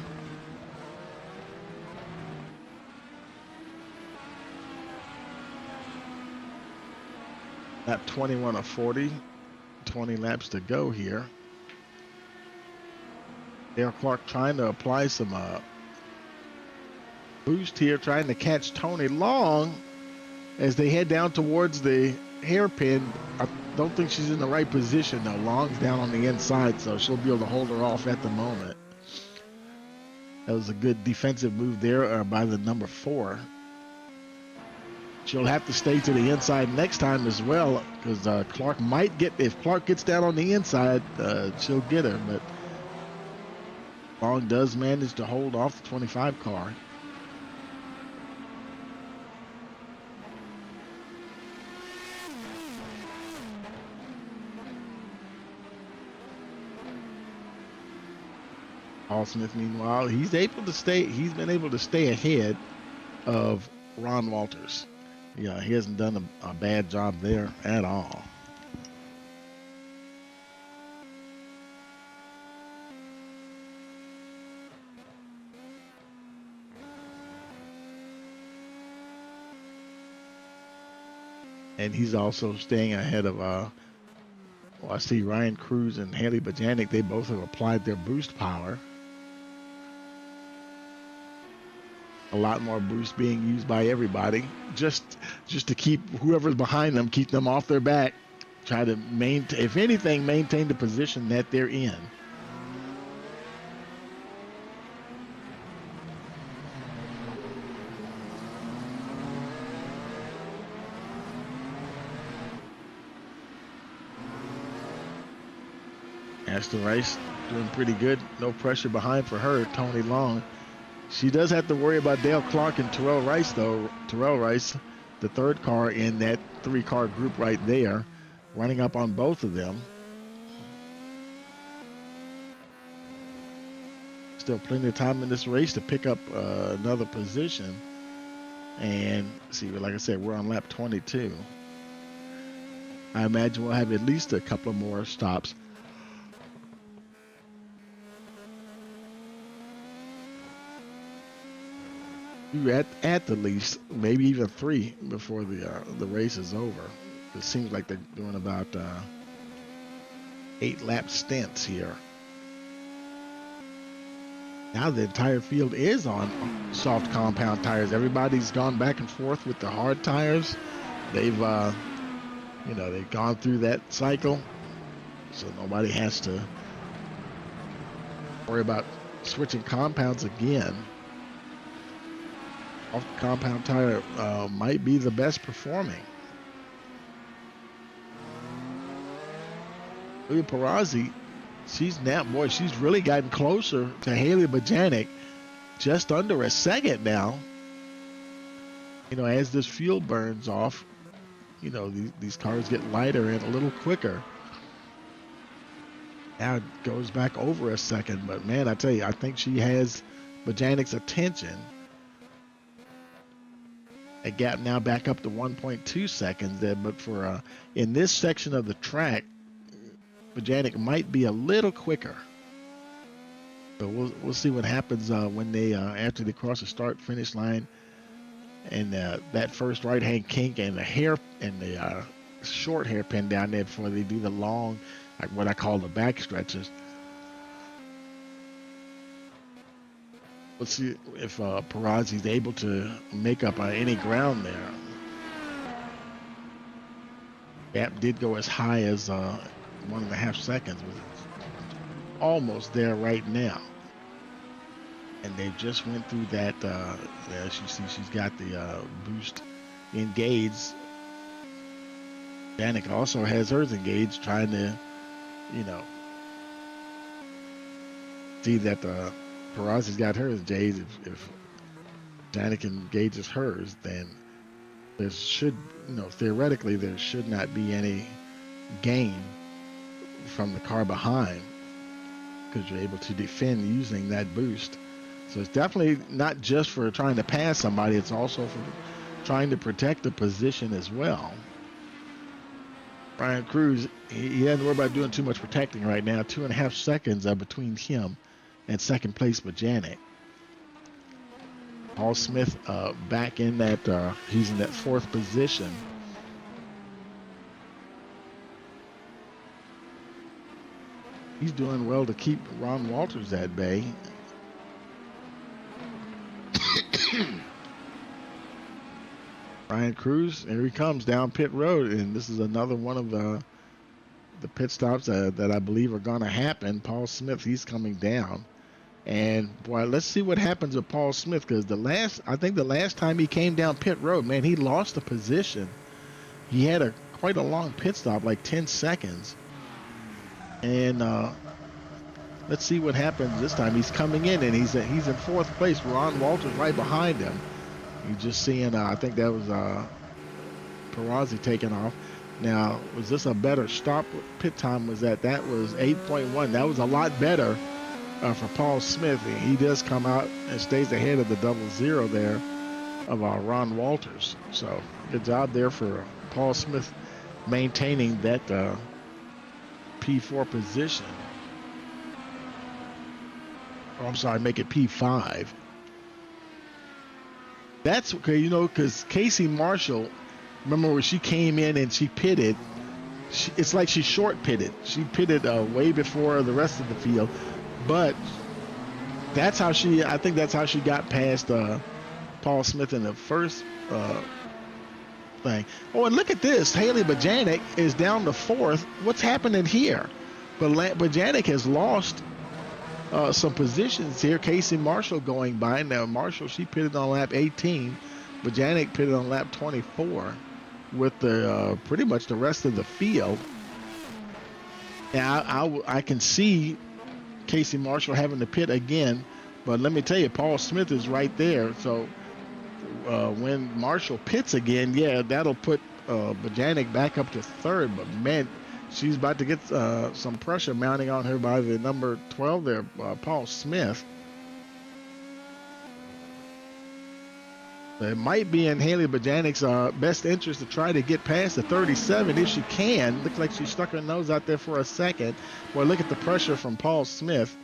Lap 21 of 40, 20 laps to go here. Dale Clark trying to apply some boost here, trying to catch Tony Long as they head down towards the hairpin. I don't think she's in the right position though. Long's down on the inside, so she'll be able to hold her off at the moment. That was a good defensive move there by the number 4. She'll have to stay to the inside next time as well, because Clark might get, if Clark gets down on the inside, she'll get her, but Long does manage to hold off the 25 car. Paul Smith, meanwhile, he's been able to stay ahead of Ron Walters. Yeah, he hasn't done a bad job there at all. And he's also staying ahead of, well, I see Ryan Cruz and Haley Bajanic. They both have applied their boost power. A lot more boost being used by everybody, just to keep whoever's behind them, keep them off their back. Try to maintain, if anything, maintain the position that they're in. Ashton Rice doing pretty good. No pressure behind for her. Tony Long. She does have to worry about Dale Clark and Terrell Rice, though. Terrell Rice, the 3rd car in that 3-car group right there, running up on both of them. Still plenty of time in this race to pick up another position. And see, like I said, we're on lap 22. I imagine we'll have at least a couple of more stops. At the least, maybe even 3 before the race is over. It seems like they're doing about 8 lap stints here. Now the entire field is on soft compound tires. Everybody's gone back and forth with the hard tires. They've they've gone through that cycle, so nobody has to worry about switching compounds again. Off the compound tire might be the best performing. Julia Perazzi, she's really gotten closer to Haley Bajanic, just under a second now. As this fuel burns off, these cars get lighter and a little quicker. Now it goes back over a second, but man, I tell you, I think she has Bajanic's attention. A gap now back up to 1.2 seconds there, but for in this section of the track, Bajanic might be a little quicker. So we'll see what happens when they after they cross the start finish line, and that first right hand kink and the hair and the short hairpin down there before they do the long, like what I call the back stretches. Let's see if Perazzi's able to make up any ground there. Gap did go as high as 1.5 seconds. Almost there right now. And they just went through that. As you see, she's got the boost engaged. Danica also has hers engaged, trying to, see that Perazzi's got hers engaged. If Danica engages hers, then there should, theoretically, there should not be any gain from the car behind, because you're able to defend using that boost. So it's definitely not just for trying to pass somebody, it's also for trying to protect the position as well. Brian Cruz, he doesn't worry about doing too much protecting right now. 2.5 seconds between him and second place Bajanic. Paul Smith back in that, he's in that 4th position. He's doing well to keep Ron Walters at bay. Brian Cruz, here he comes down pit road, and this is another one of the pit stops that I believe are going to happen. Paul Smith, he's coming down. And boy, let's see what happens with Paul Smith, because I think the last time he came down pit road, man, he lost the position. He had quite a long pit stop, like 10 seconds. And let's see what happens this time. He's coming in, and he's in 4th place. Ron Walters right behind him. You're just seeing, I think that was Perazzi taking off. Now, was this a better stop? Pit time was that was 8.1. That was a lot better for Paul Smith. He does come out and stays ahead of the 00 there of Ron Walters. So good job there for Paul Smith maintaining that P4 position. Oh, I'm sorry, make it P5. That's okay, because Casey Marshall, remember when she came in and she pitted, it's like she short pitted. She pitted way before the rest of the field, but I think that's how she got past Paul Smith in the first thing. Oh, and look at this. Haley Bajanic is down to 4th. What's happening here? But Bajanic has lost some positions here. Casey Marshall going by. Now, Marshall, she pitted on lap 18. Bajanic pitted on lap 24 with the pretty much the rest of the field. Now, I can see Casey Marshall having to pit again, but let me tell you, Paul Smith is right there. So when Marshall pits again, yeah, that'll put Bajanic back up to 3rd. But man, she's about to get some pressure mounting on her by the number 12 there, Paul Smith. It might be in Haley Bajanic's best interest to try to get past the 37 if she can. Looks like she stuck her nose out there for a second. Boy, look at the pressure from Paul Smith.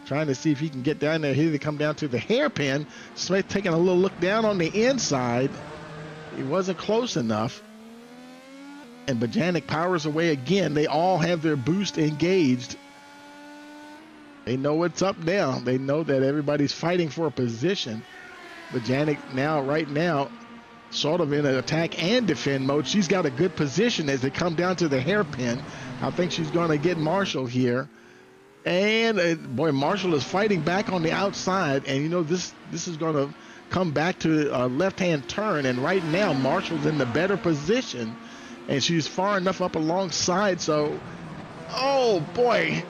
Trying to see if he can get down there. Here they come down to the hairpin. Smith taking a little look down on the inside. He wasn't close enough. And Bajanic powers away again. They all have their boost engaged. They know what's up now. They know that everybody's fighting for a position. Bajanic right now, sort of in an attack and defend mode. She's got a good position as they come down to the hairpin. I think she's going to get Marshall here. And boy, Marshall is fighting back on the outside. And this is going to come back to a left-hand turn. And right now, Marshall's in the better position. And she's far enough up alongside. So, oh boy,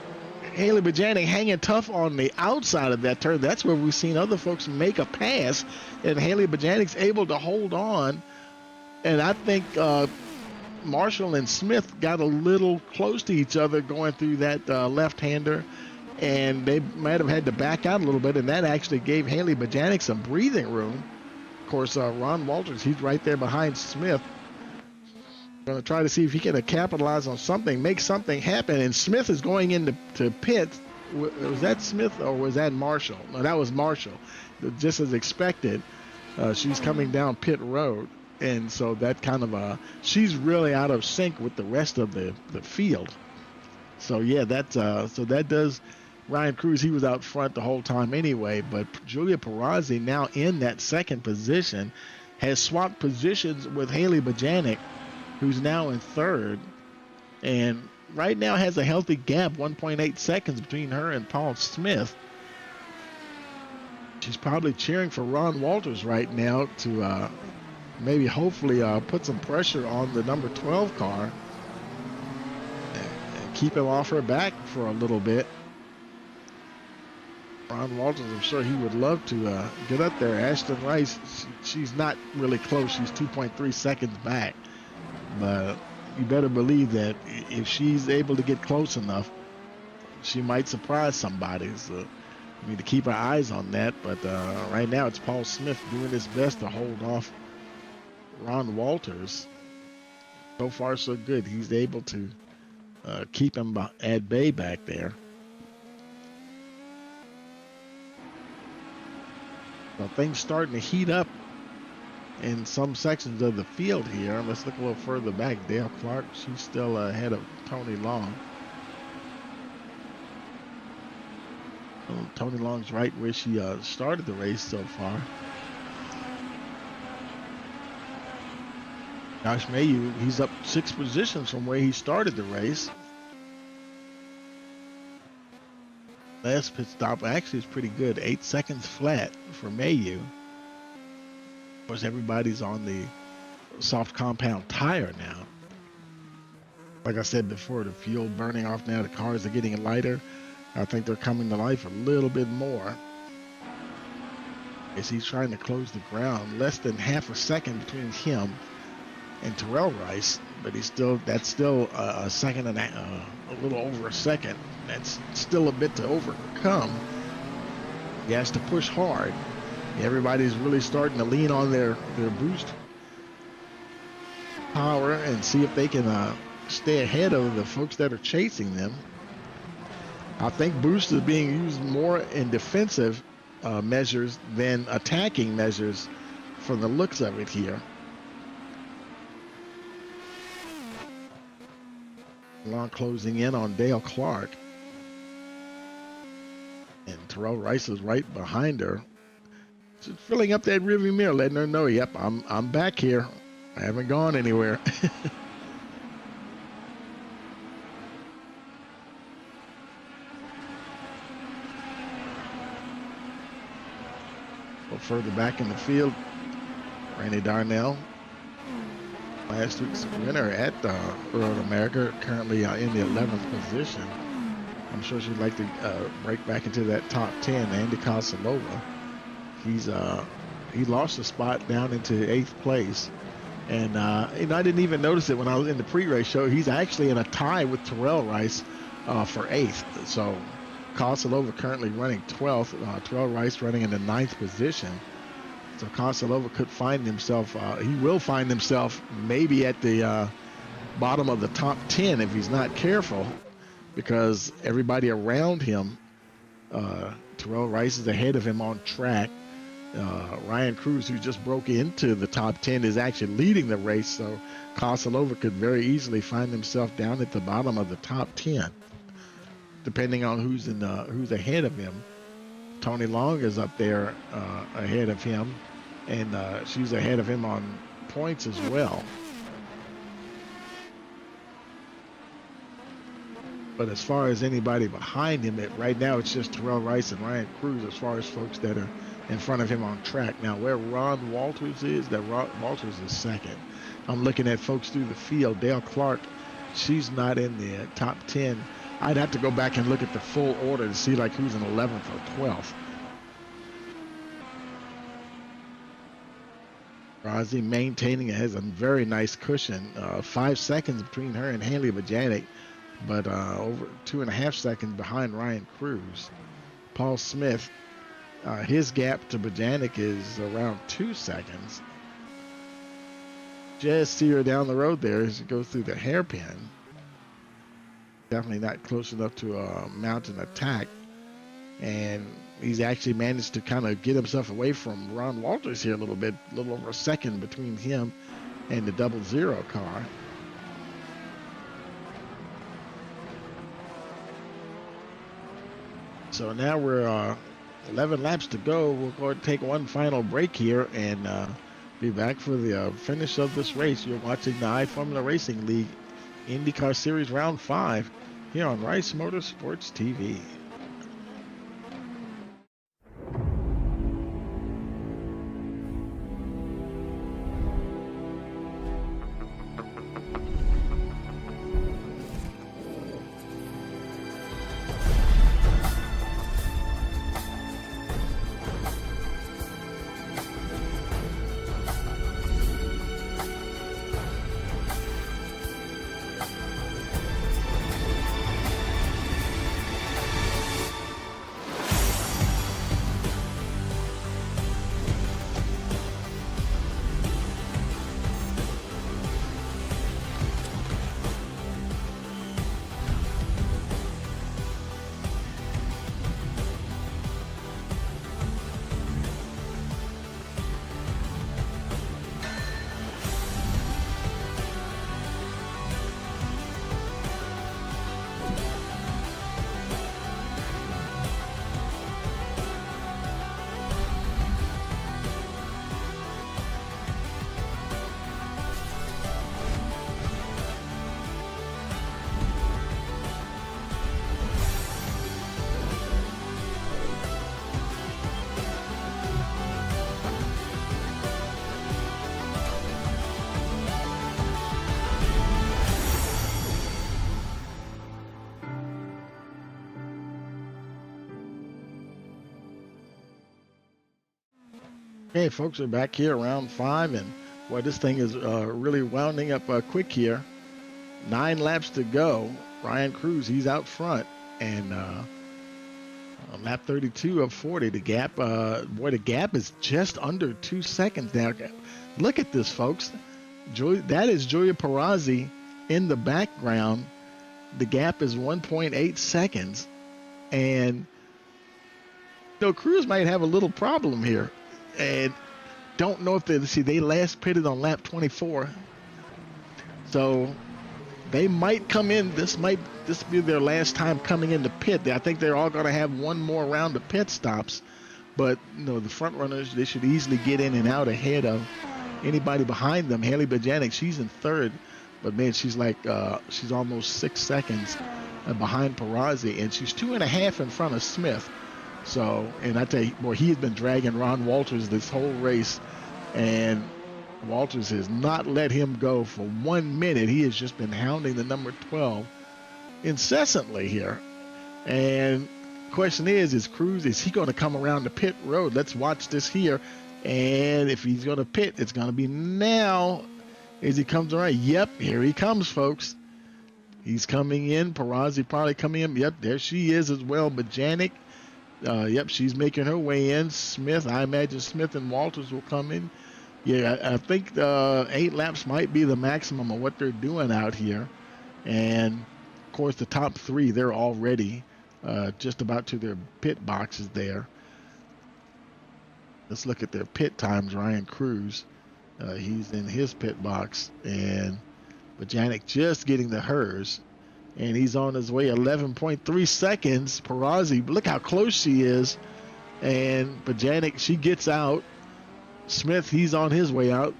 Haley Bajanic hanging tough on the outside of that turn. That's where we've seen other folks make a pass. And Haley Bajanic's able to hold on. And I think Marshall and Smith got a little close to each other going through that left-hander. And they might have had to back out a little bit. And that actually gave Haley Bajanic some breathing room. Of course, Ron Walters, he's right there behind Smith. Going to try to see if he can capitalize on something, make something happen. And Smith is going into pit Was that Smith or was that Marshall? No, that was Marshall. Just as expected, she's coming down pit road, and so that kind of she's really out of sync with the rest of the field. So yeah, so that does. Ryan Cruz, he was out front the whole time anyway, but Julia Perazzi now in that second position has swapped positions with Haley Bajanic, who's now in third, and right now has a healthy gap, 1.8 seconds between her and Paul Smith. She's probably cheering for Ron Walters right now to maybe hopefully put some pressure on the number 12 car and keep him off her back for a little bit. Ron Walters, I'm sure he would love to get up there. Ashton Rice, she's not really close. She's 2.3 seconds back. But you better believe that if she's able to get close enough, she might surprise somebody. So we need to keep our eyes on that. But right now it's Paul Smith doing his best to hold off Ron Walters. So far, so good. He's able to keep him at bay back there. So things starting to heat up in some sections of the field here. Let's look a little further back. Dale Clark, she's still ahead of Tony Long. Tony Long's right where she started the race so far. Josh Mayu, he's up 6 positions from where he started the race. Last pit stop actually is pretty good, 8 seconds flat for Mayu. Of course, everybody's on the soft compound tire now. Like I said before, the fuel burning off now, the cars are getting lighter. I think they're coming to life a little bit more. As he's trying to close the ground, less than half a second between him and Terrell Rice, but that's still a second and a little over a second. That's still a bit to overcome. He has to push hard. Everybody's really starting to lean on their boost power and see if they can stay ahead of the folks that are chasing them. I think boost is being used more in defensive measures than attacking measures from the looks of it here. Long closing in on Dale Clark. And Terrell Rice is right behind her. Just filling up that rearview mirror, letting her know, yep, I'm back here. I haven't gone anywhere. A little further back in the field, Randy Darnell, last week's winner at Road America, currently in the 11th position. I'm sure she'd like to break back into that top 10. Andy Casalova, he lost a spot down into 8th place, and I didn't even notice it when I was in the pre-race show. He's actually in a tie with Terrell Rice for 8th. So Casalova currently running 12th. Terrell Rice running in the 9th position. So Casalova could find himself, he will find himself maybe at the bottom of the top 10 if he's not careful, because everybody around him, Terrell Rice is ahead of him on track. Ryan Cruz, who just broke into the top 10, is actually leading the race. So Casalova could very easily find himself down at the bottom of the top 10, depending on who's ahead of him. Tony Long is up there ahead of him, and she's ahead of him on points as well. But as far as anybody behind him, right now it's just Terrell Rice and Ryan Cruz as far as folks that are in front of him on track. Now where Ron Walters is, Walters is second. I'm looking at folks through the field. Dale Clark, she's not in the top 10. I'd have to go back and look at the full order to see like who's in 11th or 12th. Rozzy maintaining it, has a very nice cushion. 5 seconds between her and Haley Bajanic, but over 2.5 seconds behind Ryan Cruz. Paul Smith, his gap to Bajanic is around 2 seconds. Just see her down the road there as she goes through the hairpin. Definitely not close enough to mount an attack. and he's actually managed to kind of get himself away from Ron Walters here a little bit, a little over a second between him and the 00 car. So now we're 11 laps to go. We'll go and take one final break here and be back for the finish of this race. You're watching the iFormula Racing League IndyCar Series Round 5 here on Rice Motorsports TV. Okay, folks, we're back here around 5, and boy, this thing is really wounding up quick here. 9 laps to go. Ryan Cruz, he's out front, and on lap 32 of 40, the gap, the gap is just under 2 seconds now. Look at this, folks. That is Julia Perazzi in the background. The gap is 1.8 seconds, and Cruz might have a little problem here. And don't know if they last pitted on lap 24, so they might come in. This be their last time coming in the pit. I think they're all going to have one more round of pit stops, but the front runners, they should easily get in and out ahead of anybody behind them. Haley Bajanic, she's in third, but man, she's she's almost 6 seconds behind Perazzi, and she's 2.5 in front of Smith. So, and I tell you, boy, he has been dragging Ron Walters this whole race, and Walters has not let him go for 1 minute. He has just been hounding the number 12 incessantly here. And the question is Cruz, is he going to come around the pit road? Let's watch this here. And if he's going to pit, it's going to be now as he comes around. Yep, here he comes, folks. He's coming in. Perazzi probably coming in. Yep, there she is as well. Bajanic. Yep, she's making her way in. Smith, I imagine Smith and Walters will come in. Yeah, I think 8 laps might be the maximum of what they're doing out here. And, of course, the top 3, they're already just about to their pit boxes there. Let's look at their pit times. Ryan Cruz, he's in his pit box. And Bajanic just getting to hers. And he's on his way, 11.3 seconds. Perazzi, look how close she is. And Bajanic, she gets out. Smith, he's on his way out.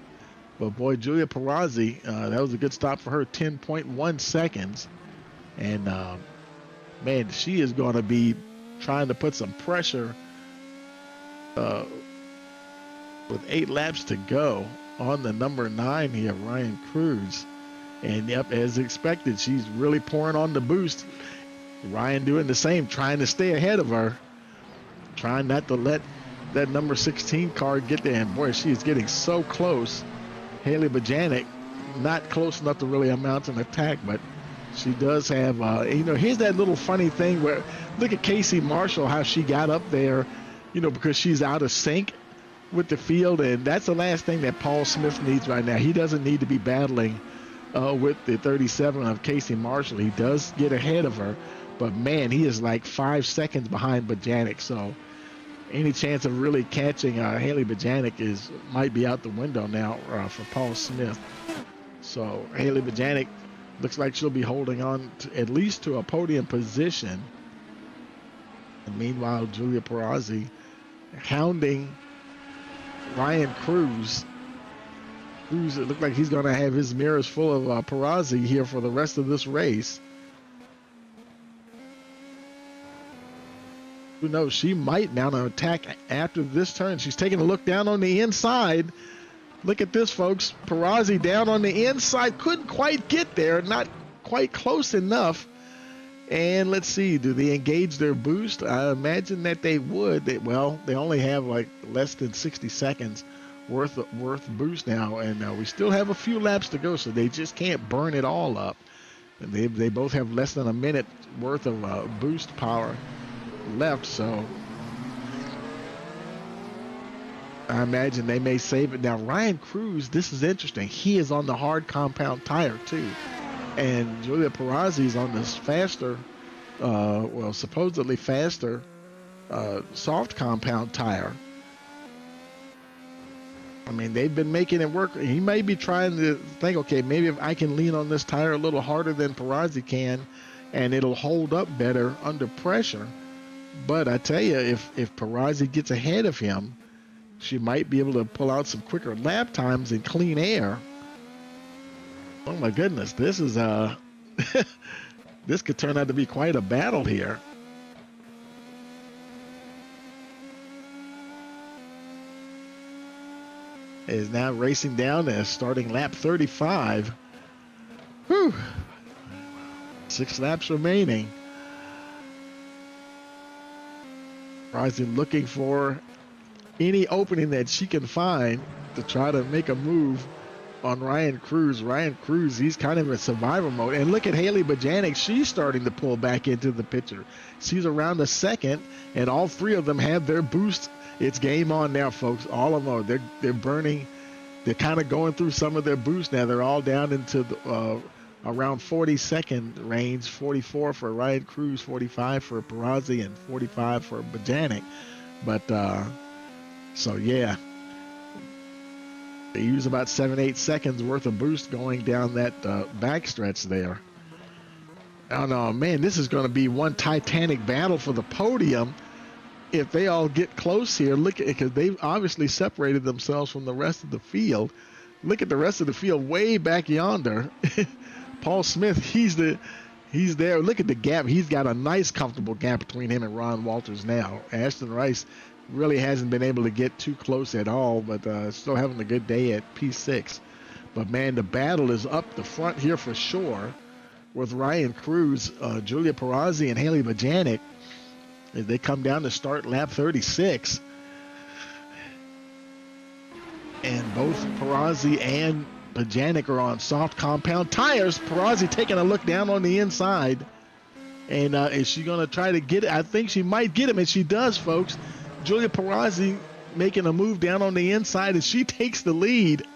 But boy, Julia Perazzi, that was a good stop for her, 10.1 seconds. And man, she is going to be trying to put some pressure with 8 laps to go on the number 9 here, Ryan Cruz. And yep, as expected, she's really pouring on the boost. Ryan doing the same, trying to stay ahead of her, trying not to let that number 16 car get there. And boy, she is getting so close. Haley Bajanic, not close enough to really amount an attack, but she does have, here's that little funny thing where, look at Casey Marshall, how she got up there, because she's out of sync with the field. And that's the last thing that Paul Smith needs right now. He doesn't need to be battling with the 37 of Casey Marshall. He does get ahead of her, but man, he is like 5 seconds behind Bajanic. So any chance of really catching Haley Bajanic might be out the window now for Paul Smith. So Haley Bajanic looks like she'll be holding on to, at least to a podium position. And meanwhile, Julia Perazzi hounding Ryan Cruz. Cruz, it looked like he's going to have his mirrors full of Perazzi here for the rest of this race. Who knows? She might mount an attack after this turn. She's taking a look down on the inside. Look at this, folks. Perazzi down on the inside. Couldn't quite get there. Not quite close enough. And let's see. Do they engage their boost? I imagine that they would. Well, they only have like less than 60 seconds worth boost now. And we still have a few laps to go, so they just can't burn it all up. And they both have less than a minute worth of boost power left, so I imagine they may save it. Now Ryan Cruz, this is interesting, he is on the hard compound tire too, and Julia Perazzi is on this faster well, supposedly faster soft compound tire. I mean, they've been making it work. He may be trying to think, okay, maybe if I can lean on this tire a little harder than Perazzi can and it'll hold up better under pressure. But I tell you, if Perazzi gets ahead of him, she might be able to pull out some quicker lap times in clean air. Oh my goodness, this is this could turn out to be quite a battle here. Is now racing down as starting lap 35. Whew. 6 laps remaining. Perazzi looking for any opening that she can find to try to make a move on Ryan Cruz. Ryan Cruz, he's kind of in survival mode. And look at Haley Bajanic. She's starting to pull back into the picture. She's around a second, and all three of them have their boost. It's game on now, folks. All of them, they're burning. They're kind of going through some of their boost now. They're all down into the, around 40-second range. 44 for Ryan Cruz, 45 for Perazzi, and 45 for Bajanic. But so yeah, they use about 7-8 seconds worth of boost going down that backstretch there. Oh no, man, this is going to be one titanic battle for the podium if they all get close here. Look at it, because they've obviously separated themselves from the rest of the field. Look at the rest of the field way back yonder. Paul Smith, he's there. Look at the gap. He's got a nice, comfortable gap between him and Ron Walters now. Ashton Rice really hasn't been able to get too close at all, but still having a good day at P6. But man, the battle is up the front here for sure with Ryan Cruz, Julia Perazzi, and Haley Bajanic as they come down to start lap 36. And both Perazzi and Bajanic are on soft compound tires. Perazzi taking a look down on the inside. And is she going to try to get it? I think she might get him, and she does, folks. Julia Perazzi making a move down on the inside, and she takes the lead.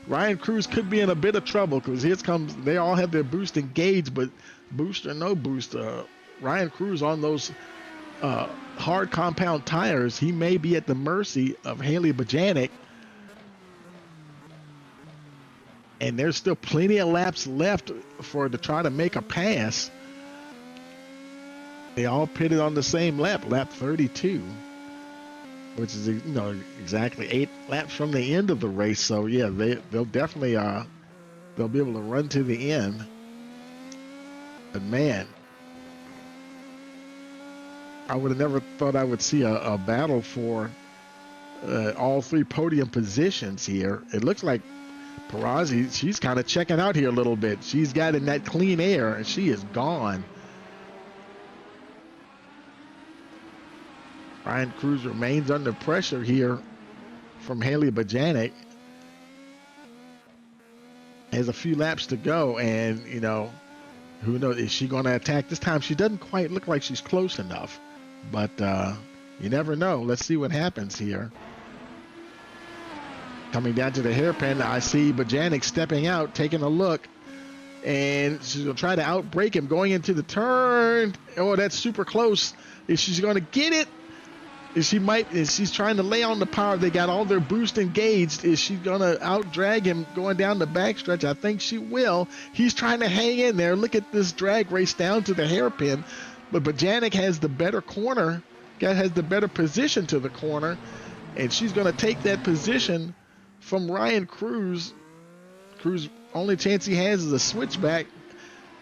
Ryan Cruz could be in a bit of trouble because here comes, they all have their boost engaged, but boost or no boost, Ryan Cruz on those hard compound tires, he may be at the mercy of Haley Bajanic. And there's still plenty of laps left to try to make a pass. They all pitted on the same lap 32, which is, you know, exactly 8 laps from the end of the race. So yeah, they'll definitely they'll be able to run to the end. But man, I would have never thought I would see a battle for all 3 podium positions here. It looks like Perazzi, she's kind of checking out here a little bit. She's got in that clean air, and she is gone. Ryan Cruz remains under pressure here from Haley Bajanic. Has a few laps to go, and, you know, who knows, is she going to attack this time? She doesn't quite look like she's close enough, but you never know. Let's see what happens here. Coming down to the hairpin, I see Bajanic stepping out, taking a look. and she's going to try to outbrake him going into the turn. Oh, that's super close. Is she going to get it? She's trying to lay on the power. They got all their boost engaged. Is she going to out-drag him going down the backstretch? I think she will. He's trying to hang in there. Look at this drag race down to the hairpin. But Bajanic has the better corner, has the better position to the corner, and she's going to take that position from Ryan Cruz. Cruz, only chance he has is a switchback.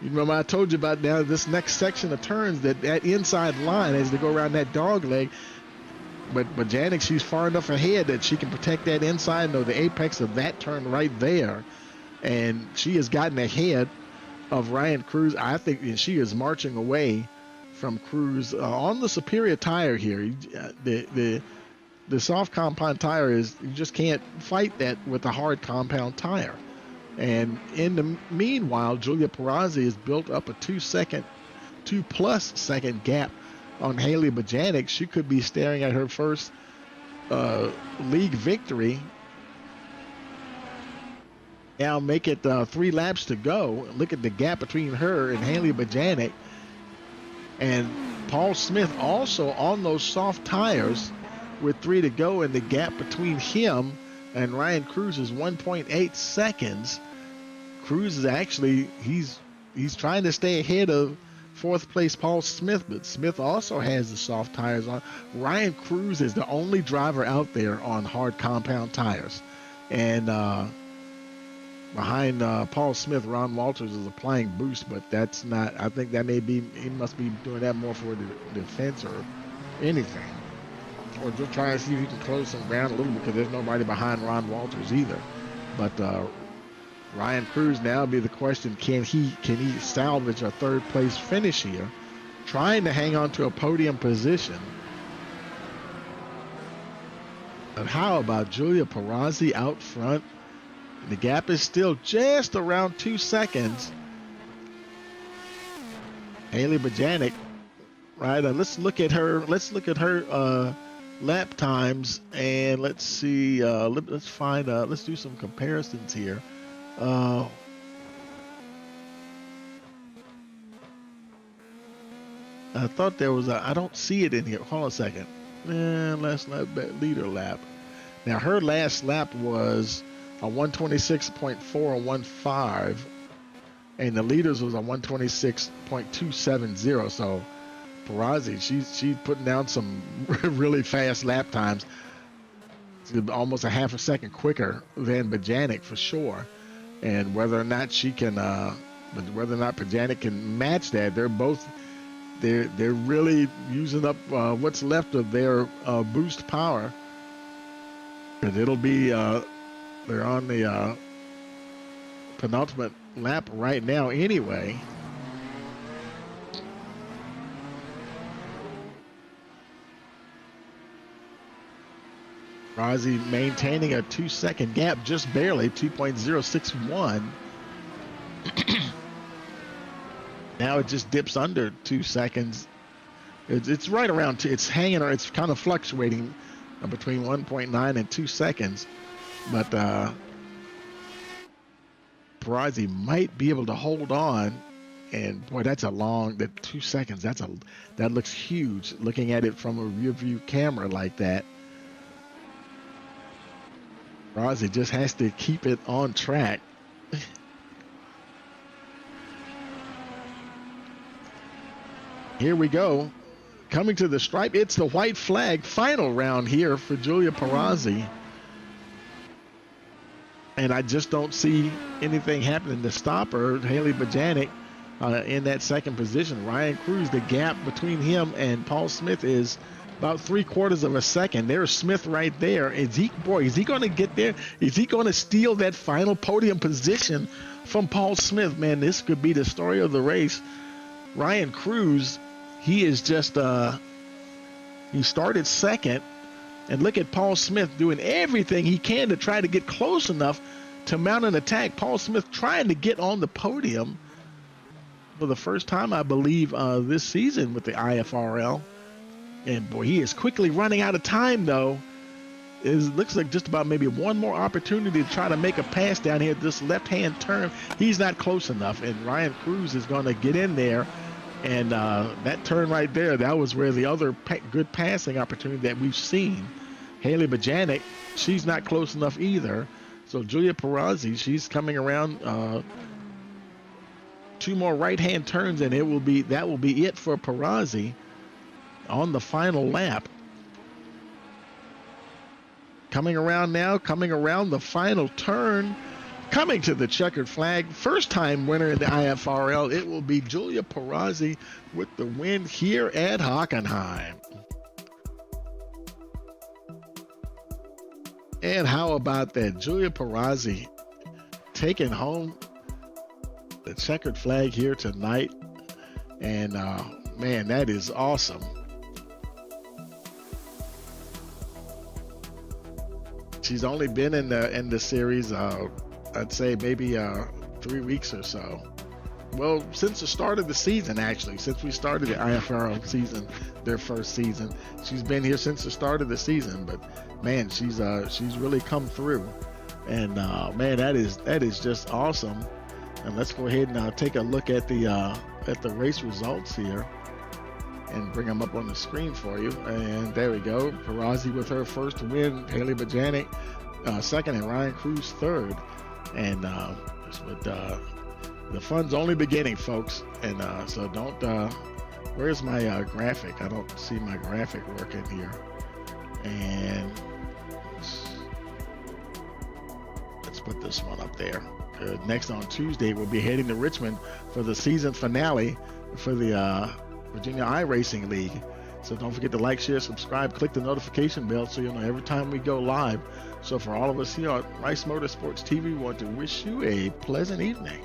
You remember I told you about now this next section of turns, that inside line as they go around that dog leg. But Bajanic, she's far enough ahead that she can protect that inside, know the apex of that turn right there. And she has gotten ahead of Ryan Cruz. I think she is marching away from Cruz on the superior tire here. The soft compound tire is, you just can't fight that with a hard compound tire. And in the meanwhile, Julia Perazzi has built up a 2+ second gap on Haley Bajanic. She could be staring at her first league victory. Now make it 3 laps to go. Look at the gap between her and Haley Bajanic. And Paul Smith also on those soft tires with 3 to go, and the gap between him and Ryan Cruz is 1.8 seconds. Cruz is actually, he's trying to stay ahead of 4th place Paul Smith, but Smith also has the soft tires on. Ryan Cruz is the only driver out there on hard compound tires. And behind Paul Smith, Ron Walters is applying boost, but that's not, I think that may be, he must be doing that more for the defense or anything. Or just trying to see if he can close some ground a little, because there's nobody behind Ron Walters either. But Ryan Cruz, now be the question, can he salvage a 3rd place finish here, trying to hang on to a podium position. But how about Julia Perazzi out front? The gap is still just around 2 seconds. Haley Bajanic, right? Let's look at her lap times, and let's see. Let's find. Let's do some comparisons here. I thought there was I don't see it in here. Hold on a second. Last lap, leader lap. Now her last lap was a 126.415, and the leaders was a 126.270. So Perazzi, she's putting down some really fast lap times. It's almost a half a second quicker than Bajanic for sure. And whether or not she can, whether or not Bajanic can match that, they're really using up what's left of their boost power. But it'll be they're on the penultimate lap right now anyway. Perazzi maintaining a 2 second gap, just barely, 2.061. Now it just dips under 2 seconds. It's right around, it's hanging, or it's kind of fluctuating between 1.9 and 2 seconds. But Perazzi might be able to hold on. And boy, that's a long, that 2 seconds, that looks huge looking at it from a rear view camera like that. Perazzi just has to keep it on track. Here we go. Coming to the stripe, it's the white flag final round here for Julia Perazzi. And I just don't see anything happening to stop her. Haley Bajanic in that second position. Ryan Cruz, the gap between him and Paul Smith is about 3/4 of a second. There's Smith right there. Is he going to get there? Is he going to steal that final podium position from Paul Smith? Man, this could be the story of the race. Ryan Cruz, he is just, he started second. And look at Paul Smith doing everything he can to try to get close enough to mount an attack. Paul Smith trying to get on the podium for the first time, I believe, this season with the iFRL. And boy, he is quickly running out of time, though. It looks like just about maybe one more opportunity to try to make a pass down here. This left-hand turn, he's not close enough, and Ryan Cruz is going to get in there. And that turn right there, that was where the other good passing opportunity that we've seen. Haley Bajanic, she's not close enough either. So Julia Perazzi, she's coming around 2 more right-hand turns, and that will be it for Perazzi on the final lap. Coming around now, coming around the final turn, coming to the checkered flag, first-time winner in the iFRL, it will be Julia Perazzi with the win here at Hockenheim. And how about that? Julia Perazzi taking home the checkered flag here tonight. And, man, that is awesome. She's only been in the series, I'd say maybe 3 weeks or so. Well, since the start of the season, actually, since we started the iFRL season, their first season, she's been here since the start of the season. But man, she's really come through, and man, that is just awesome. And let's go ahead and take a look at the race results here, and bring them up on the screen for you. And there we go. Perazzi with her first win, Haley Bajanic second, and Ryan Cruz third. And the fun's only beginning, folks. And so don't. Where's my graphic? I don't see my graphic working here. And let's put this one up there. Next on Tuesday, we'll be heading to Richmond for the season finale for the Virginia iRacing League. So don't forget to like, share, subscribe, click the notification bell so you'll know every time we go live. So for all of us here at Rice Motorsports TV, we want to wish you a pleasant evening.